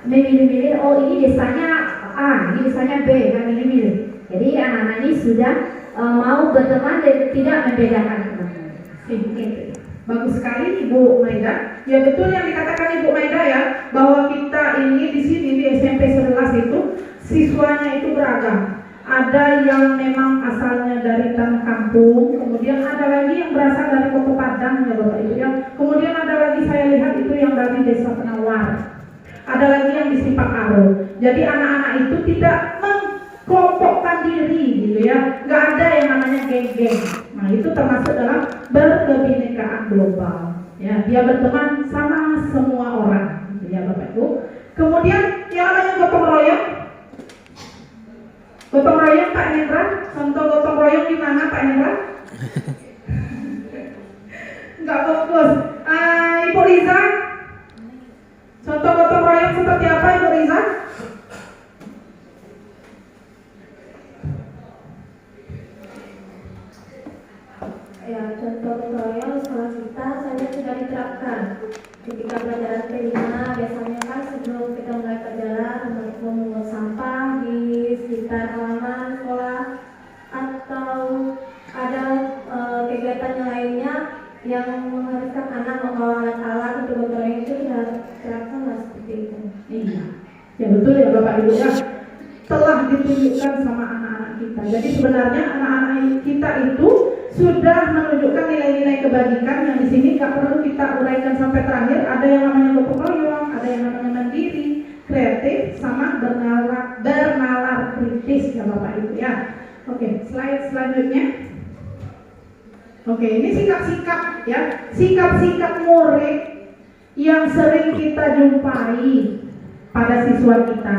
memilih-milih, oh ini desanya A, ini desanya B, kan milih-milih. Jadi anak-anak ini sudah mau berteman dan tidak membedakan teman-teman. Bagus sekali Ibu Maida. Ya betul yang dikatakan Ibu Maida ya, bahwa kita ini di sini di SMP 11 itu siswanya itu beragam. Ada yang memang asalnya dari tanah kampung, kemudian ada lagi yang berasal dari Kota Padang ya Bapak Ibu ya. Kemudian ada lagi saya lihat itu yang dari Desa Penawar. Ada lagi yang di Sipak Aro. Jadi anak-anak itu tidak mengkelompokkan diri gitu ya. Nggak ada yang namanya geng-geng. Nah itu termasuk dalam berkebinekaan global. Ya, dia berteman sama semua orang, gitu ya Bapak Ibu. Kemudian yang namanya gotong royong. Gotong royong Pak Hendra, contoh gotong royong di mana Pak Hendra? Enggak fokus. Ibu Riza, contoh gotong royong seperti apa Ibu Riza? Ya, contoh royal sekolah kita saya sudah diterapkan. Ketika pelajaran kelima, biasanya kan sebelum kita mulai perjalanan memungut sampah di sekitar halaman sekolah atau ada kegiatan yang lainnya yang mengharuskan anak membawa alat-alat untuk gotong royong itu sudah diterapkan lah seperti itu. Iya, ya betul ya Bapak Ibu ya. Telah ditunjukkan sama anak-anak kita. Jadi sebenarnya anak-anak kita itu sudah menunjukkan nilai-nilai kebajikan yang di sini nggak perlu kita uraikan sampai terakhir. Ada yang namanya gotong royong, ada yang namanya mandiri, kreatif, sama bernalar kritis ya Bapak Ibu ya. Oke, slide selanjutnya. Oke, ini sikap-sikap ya, sikap-sikap murid yang sering kita jumpai pada siswa kita.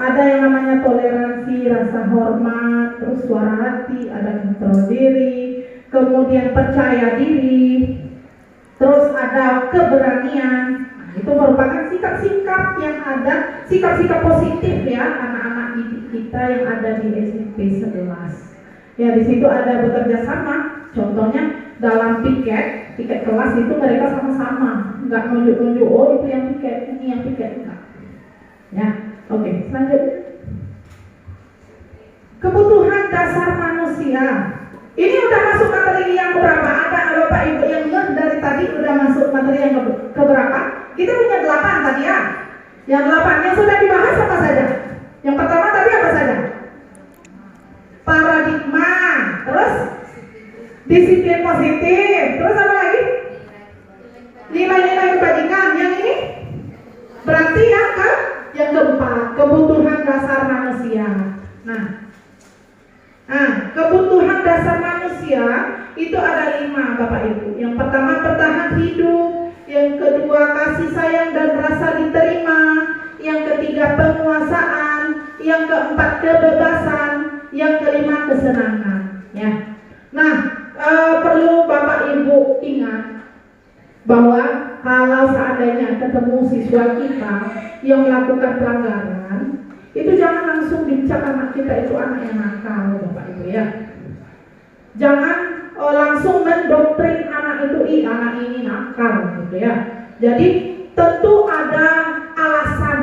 Ada yang namanya toleransi, rasa hormat, terus suara hati, ada kontrol diri, kemudian percaya diri, terus ada keberanian. Nah, itu merupakan sikap-sikap yang ada, sikap-sikap positif ya anak-anak didik kita yang ada di SMP 11. Ya di situ ada bekerja sama. Contohnya dalam piket kelas itu mereka sama-sama, nggak nunjuk-nunjuk oh itu yang piket, ini yang piket, enggak. Ya. Oke, selanjutnya. Kebutuhan dasar manusia. Ini udah masuk materi yang berapa? Ada Bapak Ibu yang dari tadi udah masuk materi yang keberapa? Kita punya 8 tadi ya. Yang 8 yang sudah dibahas apa saja? Yang pertama tadi apa saja? Paradigma, terus disiplin positif, terus apa lagi? Nilai-nilai kebajikan. Yang ini berarti ya kan? Yang keempat, kebutuhan dasar manusia. Nah, kebutuhan dasar manusia itu ada 5 Bapak Ibu. Yang pertama bertahan hidup, yang kedua kasih sayang dan rasa diterima, yang ketiga penguasaan, yang keempat kebebasan, yang kelima kesenangan. Ya. Nah, perlu Bapak Ibu ingat bahwa kalau seandainya ketemu siswa kita yang melakukan pelanggaran, itu jangan langsung dicap anak kita itu anak yang nakal, Bapak Ibu ya. Jangan langsung mendoktrin anak itu, anak ini nakal gitu ya. Jadi tentu ada alasan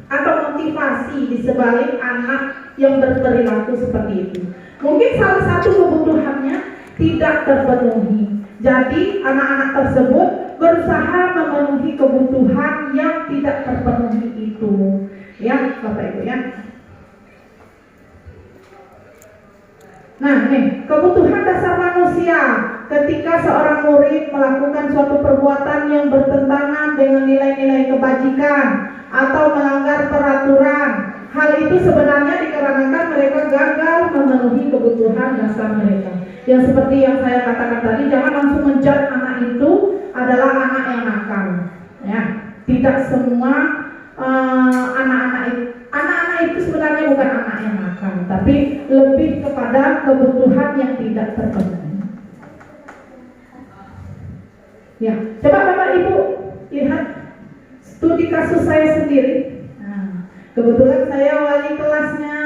atau dibalik anak yang berperilaku seperti itu. Mungkin salah satu kebutuhannya tidak terpenuhi. Jadi anak-anak tersebut berusaha memenuhi kebutuhan yang tidak terpenuhi itu. Ya, Bapak Ibu ya. Nah, nih, kebutuhan dasar manusia ketika seorang murid melakukan suatu perbuatan yang bertentangan dengan nilai-nilai kebajikan atau melanggar peraturan. Hal itu sebenarnya dikarenakan mereka gagal memenuhi kebutuhan dasar mereka. Yang seperti yang saya katakan tadi, jangan langsung menjudge anak itu adalah anak yang nakal. Ya, tidak semua anak-anak itu sebenarnya bukan anak yang nakal, tapi lebih kepada kebutuhan yang tidak terpenuhi. Ya, coba Bapak Ibu lihat studi kasus saya sendiri. Nah, kebetulan saya wali kelasnya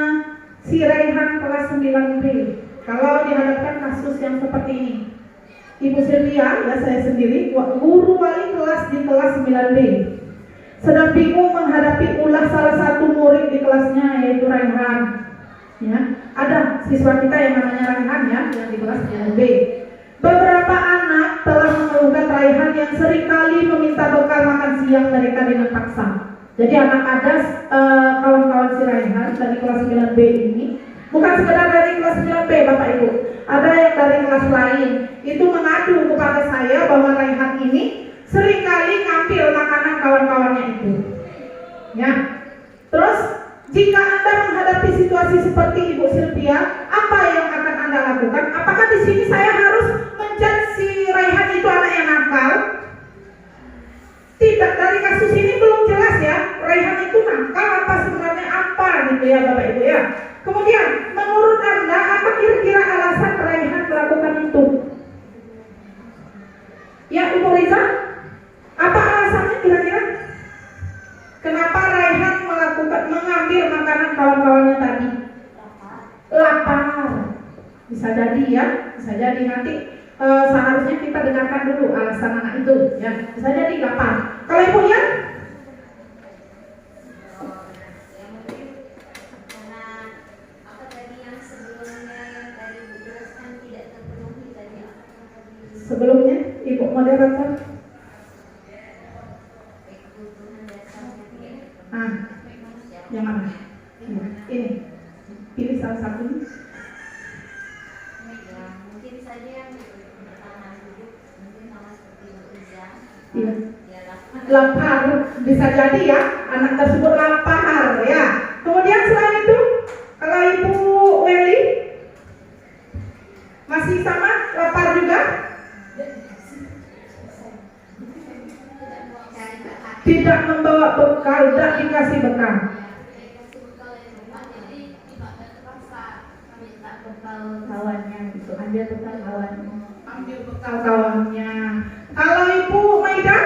si Raihan kelas 9B. Kalau dihadapkan kasus yang seperti ini, Ibu Sylvia, ya saya sendiri, guru wali kelas di kelas 9B, sedang bingung menghadapi ulah salah satu murid di kelasnya, yaitu Raihan. Ya, ada siswa kita yang namanya Raihan ya, yang di kelas 9B. Beberapa anak telah mengeluhkan Raihan yang seringkali meminta bekal makan siang mereka dengan paksa. Jadi anak ada kawan-kawan si Raihan dari kelas 9B ini, bukan sekedar dari kelas 9B Bapak Ibu, ada yang dari kelas lain, itu mengadu kepada saya bahwa Raihan ini seringkali ngambil makanan kawan-kawannya itu. Ya. Terus jika Anda menghadapi situasi seperti Ibu Sylvia, apa yang akan Anda lakukan? Apakah di sini saya harus menjudge si Raihan itu anak yang nakal? Tidak, dari kasus ini belum jelas ya, Raihan itu nakal apa sebenarnya apa gitu ya Bapak Ibu ya. Kemudian, menurut Anda apa kira-kira alasan Raihan melakukan itu? Ya Ibu Riza, apa alasannya kira-kira? Kenapa Raihan mengambil makanan kawan-kawannya tadi? Lapar. Bisa jadi ya, bisa jadi nanti seharusnya kita dengarkan dulu alasan anak itu ya. Bisa jadi lapar. Kalau Ibu ya? Sebelumnya Ibu moderator. Yang mana? Ini. Pilih salah satu. Mungkin saja yang pertama dulu, mungkin sama seperti Riza. Iya. Lapar, bisa jadi ya, anak tersebut lapar ya. Kemudian selain itu, kalau Ibu Weli masih sama lapar juga? Tidak membawa bekal, tidak dikasih bekal. Kawannya gitu, ambil bekal kawannya. Ambil bekal kawannya. Kalau Ibu Maida?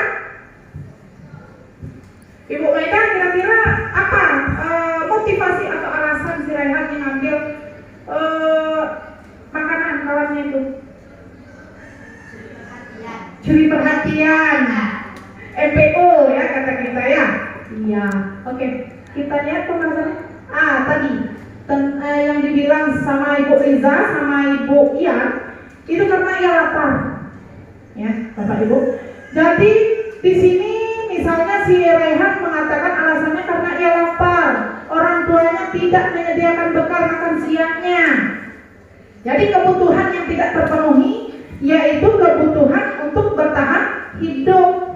Ibu Maida kira-kira apa motivasi atau alasan si Raihan mengambil makanan kawannya itu? Curi perhatian. MPO ya kata kita ya. Iya. Oke. Kita lihat pembahasannya. Tadi yang dibilang sama Ibu Riza sama Ibu Ian itu karena ia lapar. Ya, Bapak Ibu. Jadi di sini misalnya si Raihan mengatakan alasannya karena ia lapar. Orang tuanya tidak menyediakan bekal makan siangnya. Jadi kebutuhan yang tidak terpenuhi yaitu kebutuhan untuk bertahan hidup.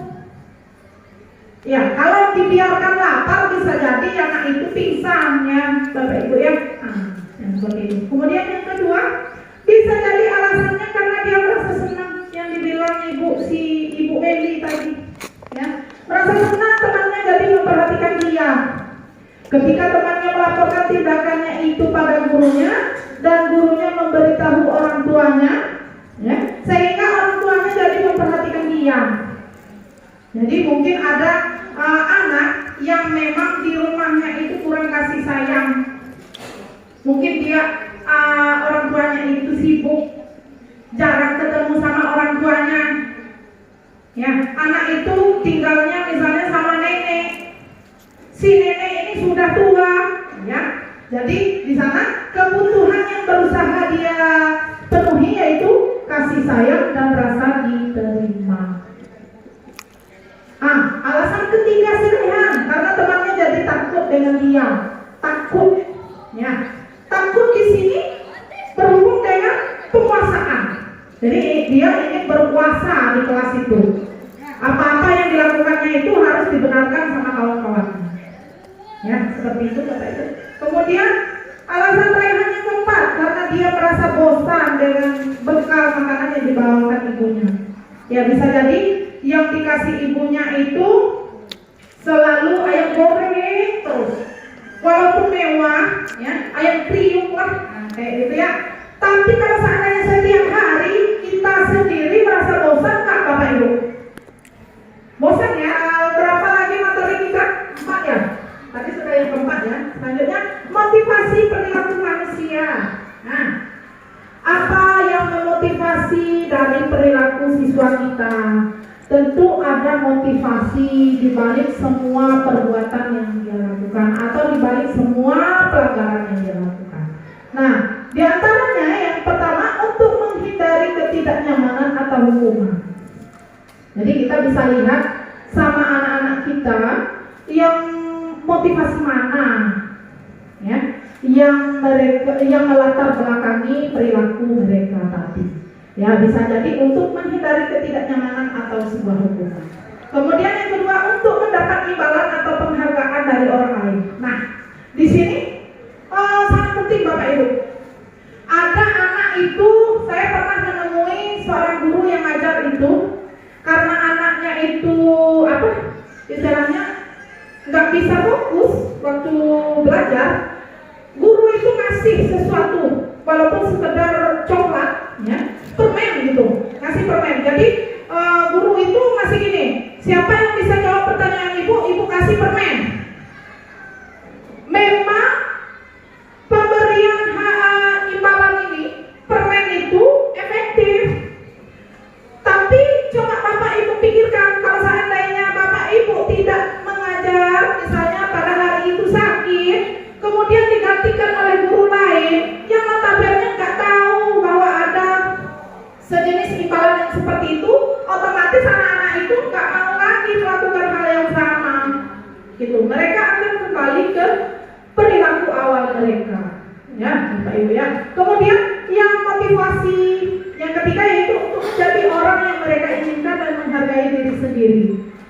Ya, kalau dibiarkan lapar bisa jadi anak itu pingsan ya, Bapak Ibu ya. Yang seperti itu. Kemudian yang kedua, bisa jadi alasannya karena dia merasa senang, yang dibilang Ibu Eli tadi. Ya, merasa senang temannya jadi memperhatikan dia. Ketika temannya melaporkan tindakannya itu pada gurunya dan gurunya memberitahu orang tuanya, ya, sehingga orang tuanya jadi memperhatikan dia. Jadi mungkin ada anak yang memang di rumahnya itu kurang kasih sayang. Mungkin dia orang tuanya itu sibuk, jarang ketemu sama orang tuanya. Ya, anak itu tinggalnya misalnya sama nenek. Si nenek ini sudah tua, ya. Jadi di sana kebutuhan yang berusaha dia penuhi yaitu kasih sayang dan rasa diterima. Alasan ketiga si Rehan, karena temannya jadi takut dengan dia. Takut, ya. Takut di sini berhubung dengan penguasaan. Jadi dia ingin berkuasa di kelas itu. Apa-apa yang dilakukannya itu harus dibenarkan sama kawan-kawannya. Ya, seperti itu kata itu. Kemudian alasan Rehan yang keempat, karena dia merasa bosan dengan bekal makanan yang dibawakan ibunya. Ya, bisa jadi yang dikasih ibunya itu selalu ayam goreng terus. Walaupun mewah, ya, ayam kriuk lah, kayak gitu ya. Tapi kalau seandainya setiap hari kita sendiri merasa bosan, nggak Bapak Ibu? Bosan ya? Berapa lagi materi kita? 4 ya? Tadi sudah yang keempat ya. Selanjutnya motivasi perilaku manusia. Nah, apa yang memotivasi dari perilaku siswa kita? Tentu ada motivasi di balik semua perbuatan yang dia lakukan atau di balik semua pelanggaran yang dia lakukan. Nah, di antaranya yang pertama untuk menghindari ketidaknyamanan atau hukuman. Jadi kita bisa lihat sama anak-anak kita yang motivasi mana, ya, yang melatar belakangi perilaku mereka tadi. Ya, bisa jadi untuk menghindari ketidaknyamanan atau sebuah hukuman. Kemudian yang kedua untuk mendapat imbalan atau penghargaan dari orang lain. Nah, di sini sangat penting Bapak Ibu. Ada anak itu, saya pernah menemui seorang guru yang ngajar itu, karena anaknya itu istilahnya nggak bisa fokus waktu belajar. Guru itu ngasih sesuatu, walaupun sekedar coklat, ya, permen gitu, ngasih permen. Jadi guru itu ngasih gini, siapa yang bisa jawab pertanyaan ibu kasih permen. Memang pemberian imbalan ini, permen itu efektif. Tapi coba Bapak Ibu pikirkan, kalau seandainya Bapak Ibu tidak mengajar, misalnya pada hari itu sakit, kemudian digantikan oleh guru lain yang notabene nggak tahu bahwa ada sejenis imbalan yang seperti itu, otomatis anak-anak itu nggak mau lagi melakukan hal yang sama, gitu. Mereka akan kembali ke perilaku awal mereka, ya, Bapak Ibu ya. Kemudian yang motivasi yang ketiga yaitu untuk menjadi orang yang mereka inginkan dan menghargai diri sendiri.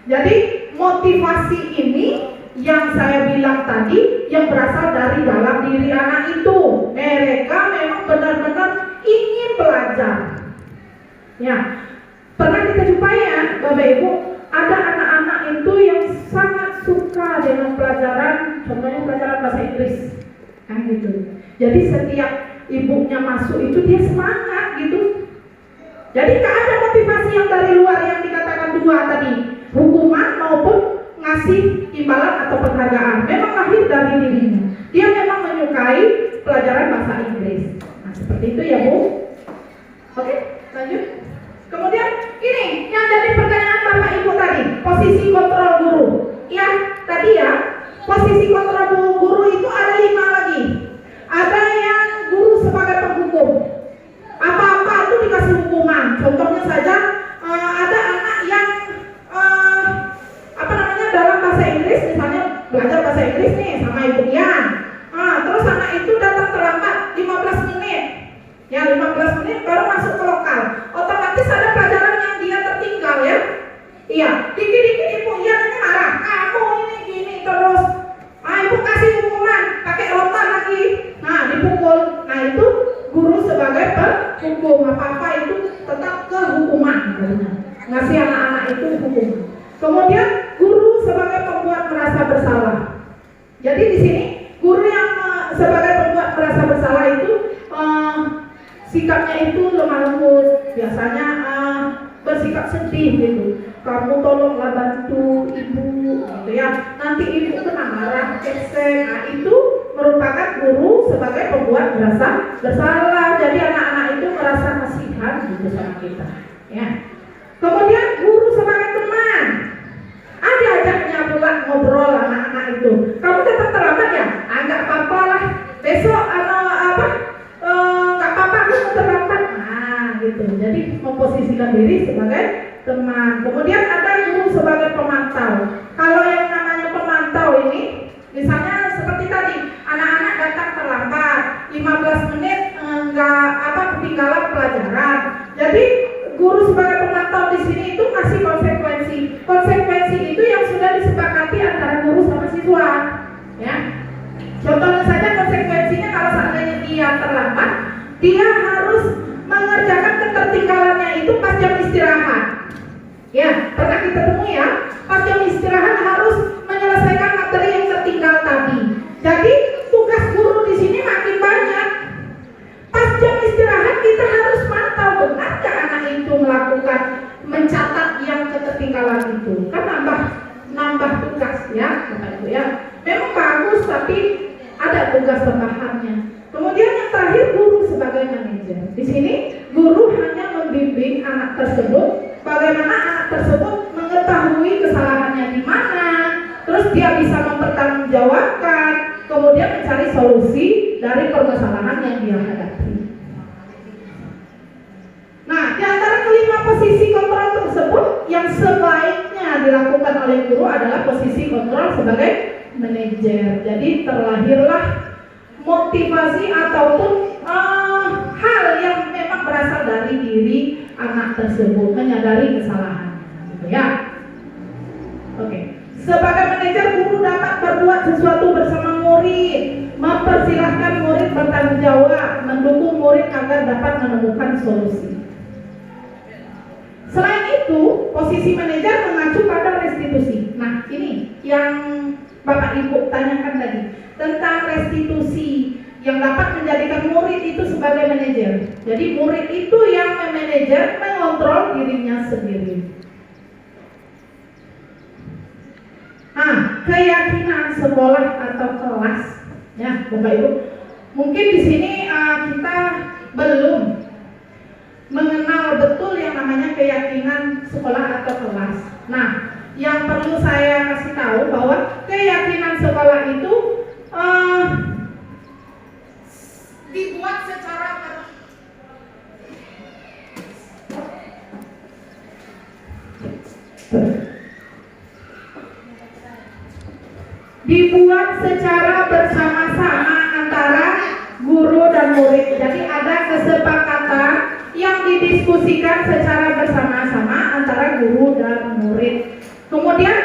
Jadi motivasi ini yang saya bilang tadi yang berasal dari dalam diri anak itu. Mereka memang benar-benar ingin belajar. Ya, pernah kita jumpai ya Bapak Ibu, ada anak-anak itu yang sangat suka dengan pelajaran, contohnya pelajaran bahasa Inggris, kan gitu. Jadi setiap ibunya masuk itu dia semangat gitu. Jadi nggak ada motivasi yang dari luar yang dikatakan dua tadi, hukuman maupun ngasih imbalan atau penghargaan. Memang lahir dari dirinya. Dia memang menyukai pelajaran bahasa Inggris. Nah, seperti itu ya Bu. Oke, lanjut. Kemudian ini yang jadi pertanyaan Bapak Ibu tadi, posisi kontrol guru. Ya, tadi ya, posisi kontrol guru itu ada 5 lagi. Ada yang guru sebagai penghukum. Apa-apa itu dikasih hukuman. Contohnya saja ada anak yang dalam bahasa Inggris, misalnya belajar bahasa Inggris nih sama Ibu Dian. Terus anak itu datang terlambat 15 menit. Ya, 15 menit baru masuk ke lokal. Otomatis ada pelajaran yang dia tertinggal ya. Iya, dikit-dikit Ibu Dian ini marah. Kamu ini gini terus. Ibu kasih hukuman, pakai rotan lagi. Nah, dipukul. Nah, itu guru sebagai penghukum. Apa-apa itu tetap ke hukuman. Ngasih anak-anak itu hukuman. Kemudian guru sebagai pembuat merasa bersalah. Jadi di sini guru yang sebagai pembuat merasa bersalah itu sikapnya itu lemah lembut, biasanya bersikap sedih gitu. Kamu tolonglah bantu ibu, gitu ya. Nanti ibu kena marah, kesek. Nah, itu merupakan guru sebagai pembuat merasa bersalah. Jadi anak-anak itu merasa kasihan gitu sama kita. Ya. Kemudian guru sebagai teman. Ada ajaknya pula ngobrol anak-anak itu. Kamu datang terlambat ya? Enggak apa-apa lah. terlambat, nah gitu. Jadi memposisikan diri sebagai teman. Kemudian ada guru sebagai pemantau. Kalau yang namanya pemantau ini, misalnya seperti tadi, anak-anak datang terlambat, 15 menit ketinggalan pelajaran. Jadi guru sebagai pemantau di sini itu kasih konsekuensi. Konsekuensi itu yang sudah disepakati antara guru sama siswa, ya. Contohnya saja konsekuensinya kalau seandainya dia terlambat, dia harus mengerjakan ketertinggalannya itu pas jam istirahat. Ya, pernah kita temui ya, pas jam istirahat harus menyelesaikan materi yang tertinggal tadi. Jadi tugas guru di sini makin banyak. Pas jam istirahat kita harus mantau benar nggak anak itu melakukan mencatat yang ketertinggalan itu. Kan nambah tugas ya, Bapak Ibu ya. Memang bagus tapi ada tugas tambahannya. Kemudian yang terakhir guru sebagai manajer. Di sini guru hanya membimbing anak tersebut bagaimana anak tersebut mengetahui kesalahannya di mana, terus dia bisa mempertanggungjawabkan, kemudian mencari solusi dari permasalahan yang dia hadapi. Nah, di antara kelima posisi kontrol tersebut yang sebaiknya dilakukan oleh guru adalah posisi kontrol sebagai manajer. Jadi terlahirlah motivasi ataupun hal yang memang berasal dari diri anak tersebut, menyadari kesalahannya, gitu ya. Oke. Sebagai manajer, guru dapat berbuat sesuatu bersama murid, mempersilahkan murid bertanggung jawab, mendukung murid agar dapat menemukan solusi. Selain itu, posisi manajer mengacu pada restitusi. Nah, ini yang Bapak Ibu tanyakan tadi tentang restitusi yang dapat menjadikan murid itu sebagai manajer. Jadi murid itu yang memanajer, mengontrol dirinya sendiri. Nah, keyakinan sekolah atau kelas, ya Bapak Ibu. Mungkin di sini kita belum mengenal betul yang namanya keyakinan sekolah atau kelas. Nah, yang perlu saya kasih tahu bahwa keyakinan sekolah itu dibuat secara bersama-sama antara guru dan murid. Jadi ada kesepakatan yang didiskusikan secara bersama-sama antara guru dan murid. Kemudian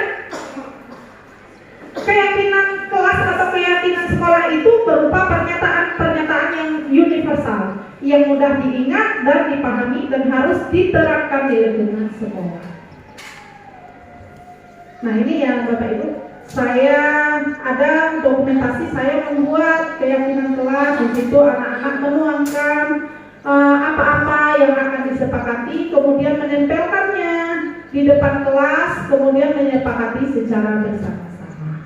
keyakinan kelas atau keyakinan sekolah itu berupa pernyataan-pernyataan yang universal, yang mudah diingat dan dipahami dan harus diterapkan di lingkungan sekolah. Nah, ini yang Bapak Ibu, saya ada dokumentasi, saya membuat keyakinan kelas. Di situ anak-anak menuangkan apa-apa yang akan disepakati, kemudian menempelkannya di depan kelas, kemudian menyepakati secara bersama-sama.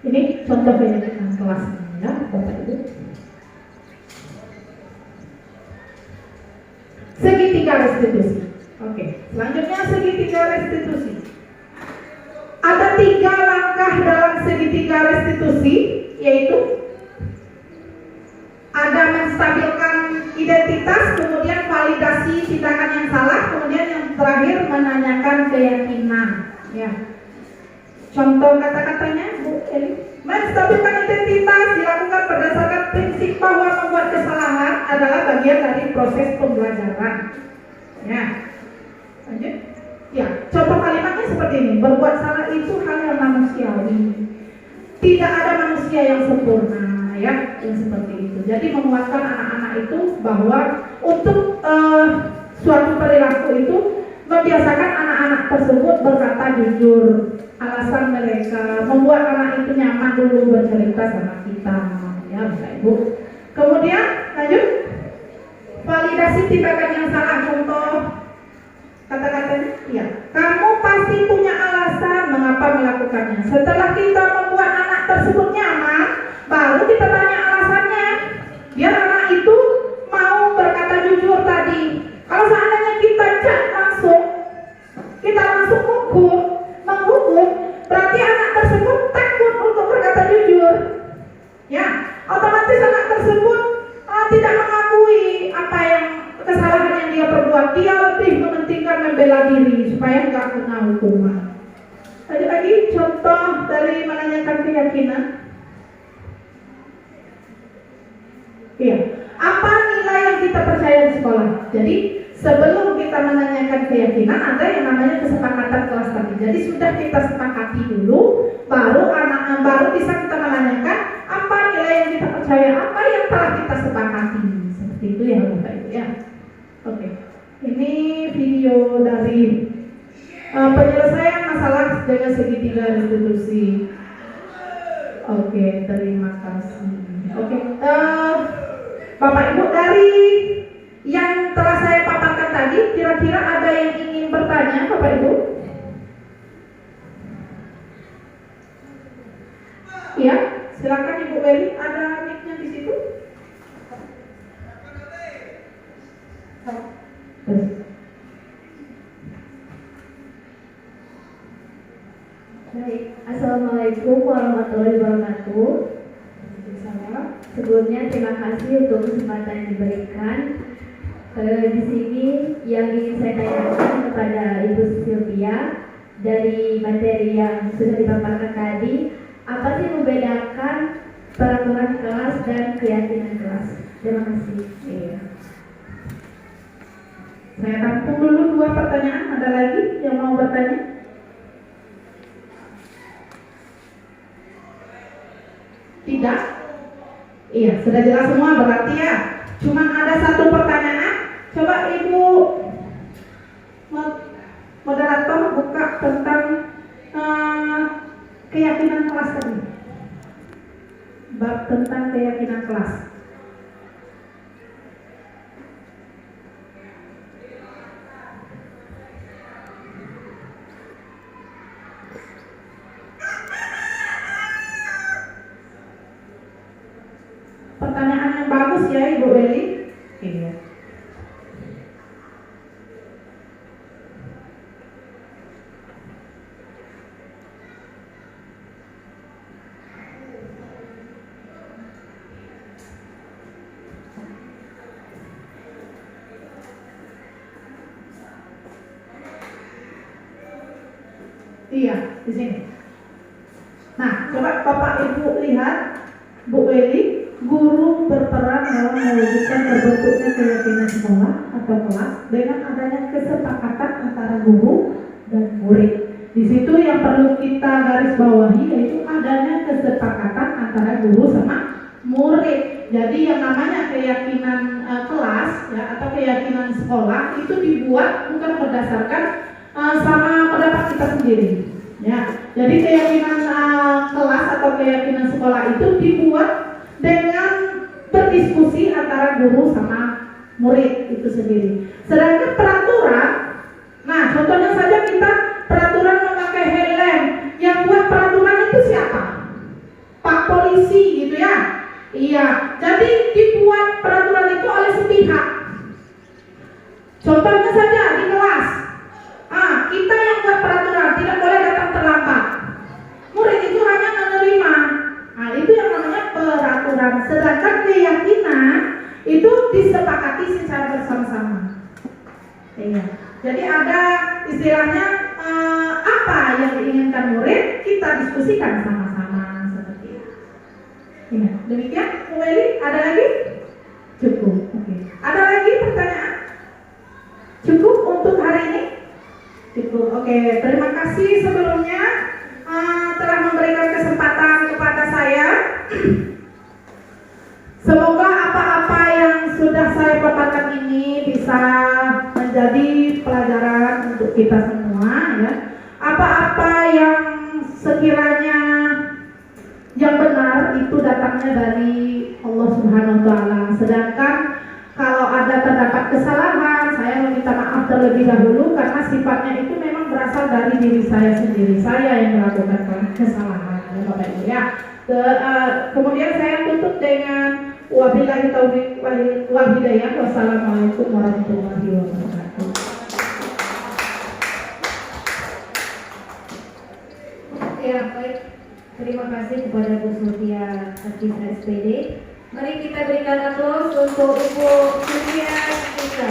Ini contoh keyakinan kelas, ya Bapak Ibu. Segitiga restitusi. Oke, selanjutnya segitiga restitusi. Ada 3 langkah dalam segitiga restitusi, yaitu ada menstabilkan identitas, kemudian validasi tindakan yang salah, kemudian yang terakhir menanyakan keyakinan. Ya. Contoh kata-katanya, Bu Eli. Menstabilkan identitas dilakukan berdasarkan prinsip bahwa membuat kesalahan adalah bagian dari proses pembelajaran. Ya. Lanjut. Ya, contoh kalimatnya seperti ini. Berbuat salah itu hal yang manusiawi. Tidak ada manusia yang sempurna, ya, yang seperti itu. Jadi menguatkan anak-anak itu bahwa untuk suatu perilaku itu membiasakan anak-anak tersebut berkata jujur, alasan mereka, membuat anak itu nyaman dulu bercerita sama kita, ya Bapak Ibu. Kemudian lanjut, validasi tindakan yang salah. Contoh kata-katanya, ya, kamu pasti punya alasan mengapa melakukannya. Setelah kita membuat anak tersebut nyaman, baru kita tanya alasannya, biar anak itu mau berkata jujur tadi. Kalau seandainya kita kita langsung menghukum, berarti anak tersebut takut untuk berkata jujur. Ya, otomatis anak tersebut tidak mengakui apa yang kesalahan yang dia perbuat, dia lebih mementingkan membela diri supaya nggak kena hukuman. Ada lagi contoh dari menanyakan keyakinan. Iya, apa nilai yang kita percaya di sekolah? Jadi sebelum kita menanyakan keyakinan, ada yang namanya kesepakatan kelas tadi. Jadi sudah kita sepakati dulu, baru bisa kita menanyakan apa nilai yang kita percaya, apa yang telah kita sepakati. Seperti itu ya Bapak Ibu ya. Oke, ini video dari penyelesaian masalah dengan segitiga restitusi. Oke, terima kasih. Oke, Bapak Ibu, dari yang telah saya paparkan tadi, kira-kira ada yang ingin bertanya, Bapak Ibu? Ya, silakan Ibu Weli, ada mic-nya di situ. Baik, Assalamualaikum warahmatullahi wabarakatuh. Sebelumnya terima kasih untuk kesempatan yang diberikan. Di sini yang ingin saya tanyakan kepada Ibu Sylvia, dari materi yang sudah dipaparkan tadi, apa sih membedakan peraturan kelas dan keyakinan kelas? Terima kasih. Iya. Saya tampung dulu 2 pertanyaan. Ada lagi yang mau bertanya? Tidak? Iya, sudah jelas semua berarti ya. Cuma ada 1 pertanyaan. Coba Ibu moderator buka tentang keyakinan kelas tadi. Bab tentang keyakinan kelas. Pertanyaan yang bagus ya Ibu Weli. Iya. Iya, di sini. Nah, coba Bapak Ibu lihat, Bu Weli, guru berperan dalam mewujudkan terbentuknya keyakinan sekolah atau kelas dengan adanya kesepakatan antara guru dan murid. Di situ yang perlu kita garis bawahi yaitu adanya kesepakatan antara guru sama murid. Jadi yang namanya keyakinan kelas ya, atau keyakinan sekolah itu dibuat bukan berdasarkan sama pendapat kita sendiri. Ya, jadi keyakinan kelas atau keyakinan sekolah itu dibuat dengan berdiskusi antara guru sama murid itu sendiri. Sedangkan peraturan, nah contohnya saja kita peraturan memakai helm, yang buat peraturan itu siapa? Pak polisi gitu ya. Iya, jadi dibuat peraturan itu oleh sepihak. Contohnya saja di kelas, kita yang buat peraturan tidak boleh datang terlambat. Murid itu hanya menerima. Nah, itu yang namanya peraturan. Sedangkan keyakinan itu disepakati secara bersama-sama. Iya. Jadi ada istilahnya apa yang diinginkan murid kita diskusikan sama-sama seperti itu. Iya. Demikian, Bu Weli, ada lagi? Cukup. Oke. Ada lagi pertanyaan? Cukup untuk hari ini? Cukup. Oke. Terima kasih sebelumnya telah memberikan kesempatan kepada saya. Semoga apa-apa yang sudah saya paparkan ini bisa menjadi pelajaran untuk kita semua ya. Apa-apa yang sekiranya yang benar itu datangnya dari Allah Subhanahu wa taala. Sedangkan kalau ada terdapat kesalahan, saya meminta maaf terlebih dahulu karena sifatnya itu memang berasal dari diri saya sendiri. Saya yang melakukan kesalahan, ya Bapak Ibu ya. Kemudian saya tutup dengan wabillahi taufiq wal hidayah. Wassalamualaikum warahmatullahi wabarakatuh. Ya, baik. Terima kasih kepada Bu Sylvia Kartisa SPD Mari kita berikan aplaus untuk Ibu Sylvia Kartisa.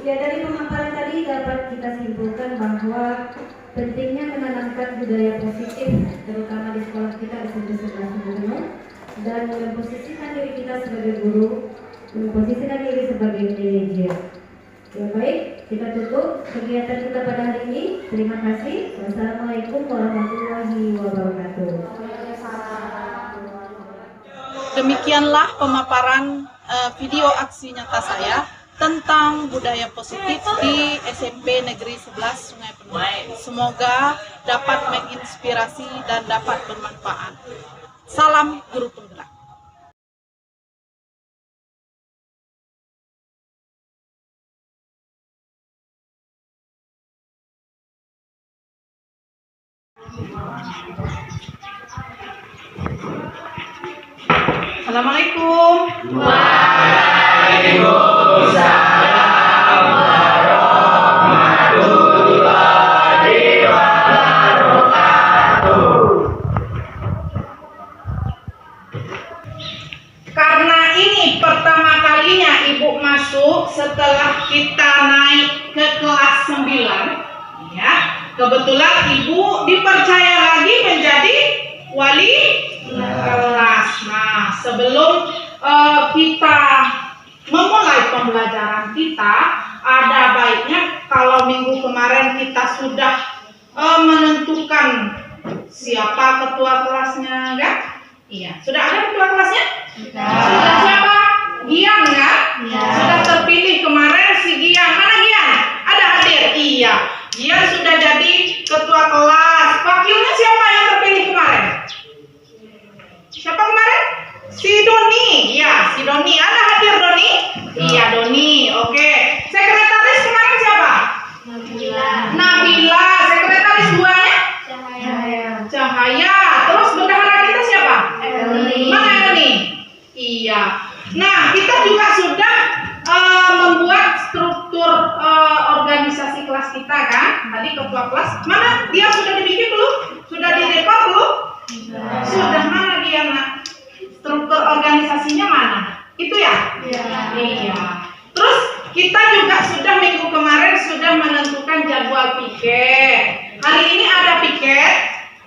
Ya, dari pemaparan tadi dapat kita simpulkan bahwa pentingnya menanamkan budaya positif, terutama di sekolah kita SMP 11 Penuh, dan memposisikan diri kita sebagai guru, memposisikan diri sebagai manajer. Ya baik, kita tutup kegiatan kita pada hari ini. Terima kasih. Wassalamualaikum warahmatullahi wabarakatuh. Demikianlah pemaparan video aksi nyata saya tentang budaya positif di SMP Negeri 11 Sungai Penuh. Semoga dapat menginspirasi dan dapat bermanfaat. Salam Guru Penggerak. Assalamualaikum. Waalaikumsalam warahmatullahi wabarakatuh. Karena ini pertama kalinya Ibu masuk setelah kita naik ke kelas 9, ya. Kebetulan Ibu dipercaya lagi menjadi wali kelas. Nah, sebelum kita memulai pembelajaran kita, ada baiknya kalau minggu kemarin kita sudah menentukan siapa ketua kelasnya, kan? Iya, sudah ada ketua kelasnya? Sudah siapa? Gian, kan? Sudah terpilih kemarin si Gian. Mana Gian? Ada hadir? Iya. Gian sudah jadi ketua kelas. Wakilnya siapa yang terpilih kemarin? Siapa kemarin? Si Doni. Ya, si Doni. Ada hadir Doni? Iya, Doni. Oke. Sekretaris kemarin siapa? Nabila. Sekretaris duanya? Cahaya. Terus bendahara kita siapa? Mana Elni? Iya. Nah, kita juga sudah membuat struktur organisasi kelas kita, kan? Tadi ketua kelas. Mana? Dia sudah dibikin belum? Sudah direkod belum? Sudah. Mana dia, nak? Struktur organisasinya mana? Itu ya? Iya. Terus kita juga sudah minggu kemarin sudah menentukan jadwal piket. Hari ini ada piket?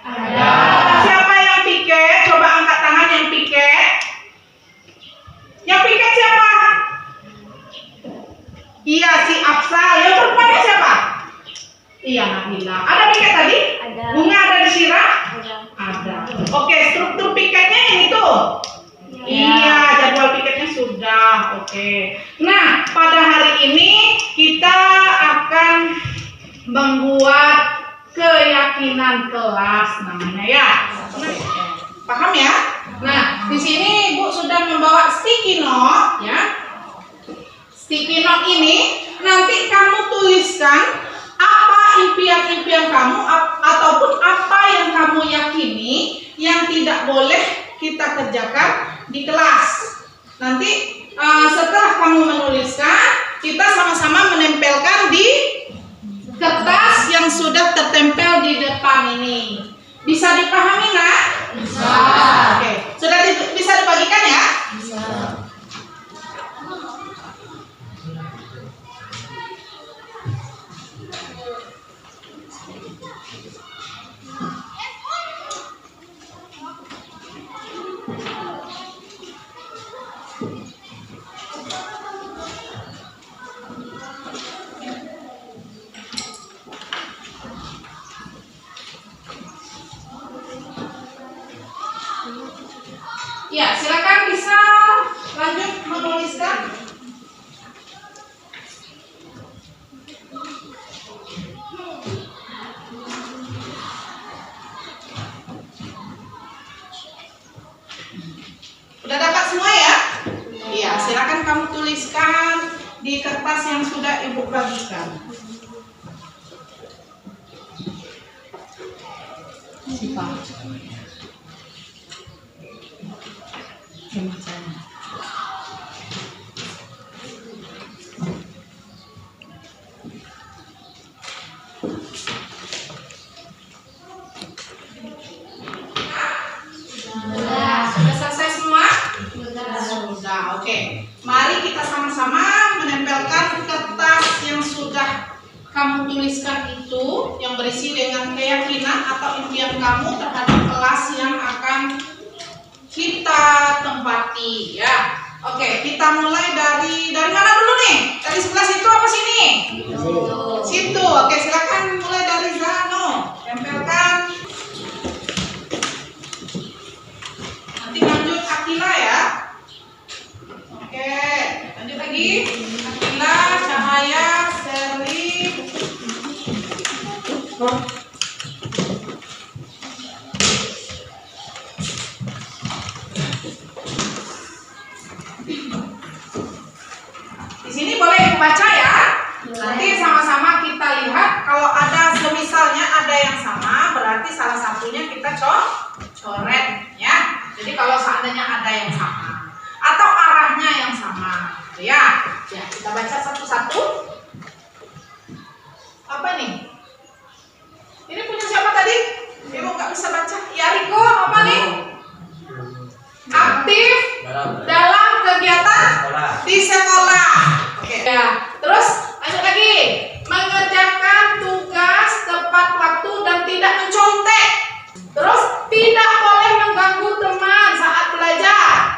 Ada. Siapa yang piket? Coba angkat tangan yang piket. Yang piket siapa? Iya, si Afsal. Yang perempuannya siapa? Iya, Nabila. Ada piket tadi? Ada. Bunga ada di Syirah? Ada. Oke, struktur piketnya ini tuh. Iya, jadwal piketnya sudah. Oke. Nah, pada hari ini kita akan membuat keyakinan kelas namanya, ya. Nah, paham ya? Nah, di sini Ibu sudah membawa sticky note, ya. Sticky note ini nanti kamu tuliskan apa impian-impian kamu ataupun apa yang kamu yakini yang tidak boleh kita kerjakan di kelas. Nanti setelah kamu menuliskan, kita sama-sama menempelkan di kertas yang sudah tertempel di depan ini. Bisa dipahami, nak? Bisa. Oke, sudah bisa dibagikan ya? Bisa. Ya, silakan bisa lanjut menuliskan. Udah dapat semua ya? Iya, silakan kamu tuliskan di kertas yang sudah Ibu bagikan. Siapa? Sudah selesai semua? Mari kita sama-sama menempelkan kertas yang sudah kamu tuliskan itu, yang berisi dengan keyakinan atau impian kamu terhadap kelas yang akan kita tempati, ya. Oke, kita mulai dari mana dulu nih? Dari sebelah situ apa sini? Situ. Oke, silakan mulai dari Zano. Tempelkan. Nanti lanjut Akila ya. Oke, lanjut lagi. Akila, Cahaya, Sherly. Di sini boleh dibaca ya. Nanti sama-sama kita lihat. Kalau ada semisalnya ada yang sama, berarti salah satunya kita coret ya. Jadi kalau seandainya ada yang sama atau arahnya yang sama, ya. Ya, kita baca satu-satu. Apa nih? Ini punya siapa tadi? Ibu nggak bisa baca. Ya Riko, apa nih? Aktif dalam kegiatan di sekolah. Oke. Ya. Terus lanjut lagi. Mengerjakan tugas tepat waktu dan tidak mencontek. Terus tidak boleh mengganggu teman saat belajar.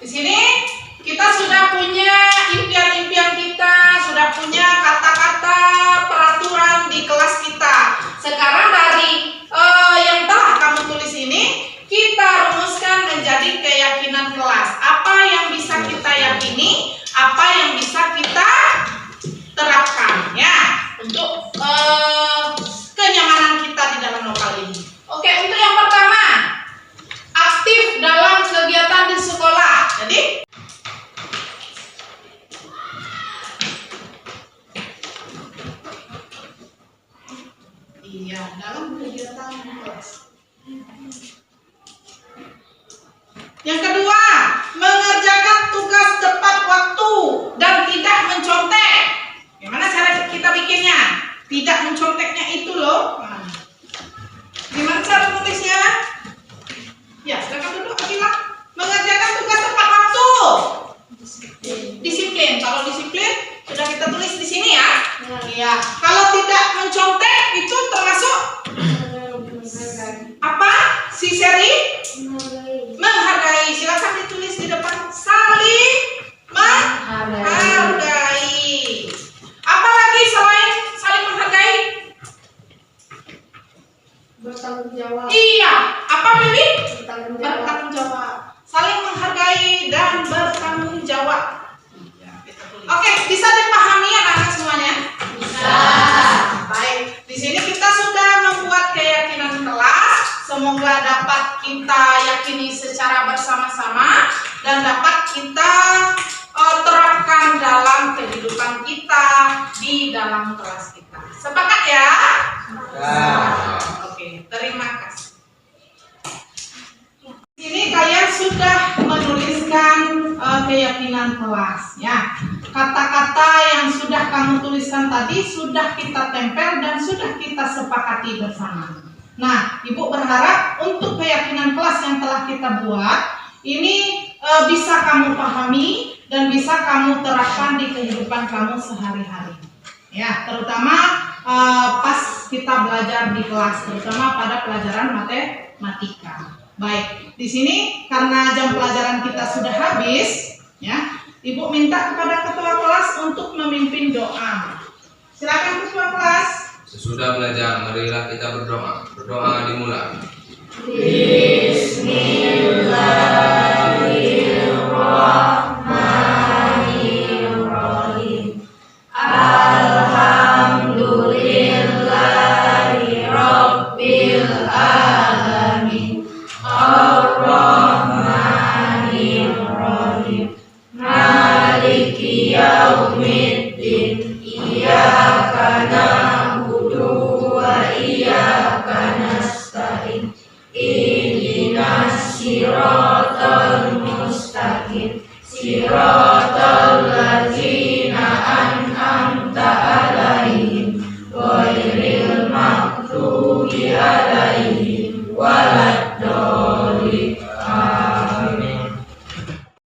Di sini kita sudah punya impian-impian kita, sudah punya kata-kata peraturan di kelas kita. Sekarang dari yang telah kamu tulis ini, kita rumuskan menjadi keyakinan kelas. Apa yang bisa kita yakini, apa yang bisa kita terapkan ya untuk kenyamanan kita di dalam lokal ini. Oke, untuk yang pertama, aktif dalam kegiatan di sekolah. Jadi iya, dalam kegiatan di kelas. Yang kedua, mengerjakan tugas tepat waktu dan tidak mencontek. Gimana cara kita bikinnya? Tidak menconteknya itu loh. Gimana cara nulisnya? Ya, silakan duduk, Akila. Mengerjakan tugas tepat waktu. Disiplin. Kalau disiplin sudah kita tulis di sini ya. Iya. Kalau tidak mencontek itu termasuk apa? Si Seri? Menghargai. Silakan ditulis di depan. Saling menghargai. Apa lagi selain saling menghargai? Bertanggung jawab. Iya. Apa Bibi? Bertanggung jawab. Bertanggung jawab. Saling menghargai dan bertanggung jawab. Oke, bisa dipahami anak-anak semuanya? Bisa. Baik. Di sini kita sudah membuat keyakinan kelas. Semoga dapat kita yakini secara bersama-sama dan dapat kita terapkan dalam kehidupan kita di dalam kelas kita. Sepakat ya? Oke, terima kasih. Ini kalian sudah menuliskan keyakinan kelas ya. Kata-kata yang sudah kamu tuliskan tadi sudah kita tempel dan sudah kita sepakati bersama. Nah, Ibu berharap untuk keyakinan kelas yang telah kita buat ini bisa kamu pahami dan bisa kamu terapkan di kehidupan kamu sehari-hari. Ya, terutama pas kita belajar di kelas, terutama pada pelajaran matematika. Baik, di sini karena jam pelajaran kita sudah habis, ya, Ibu minta kepada ketua kelas untuk memimpin doa. Silakan ketua kelas. Sesudah belajar, marilah kita berdoa. Berdoa dimulai. Bismillahirrahmanirrahim. Alhamdulillahirabbil alamin. Ar-Rahmanir-Rahim. Maliki yaumiddin. Iyyaka na'budu wa iyyaka nasta'in. Ihdinas siratal mustaqim. Siratal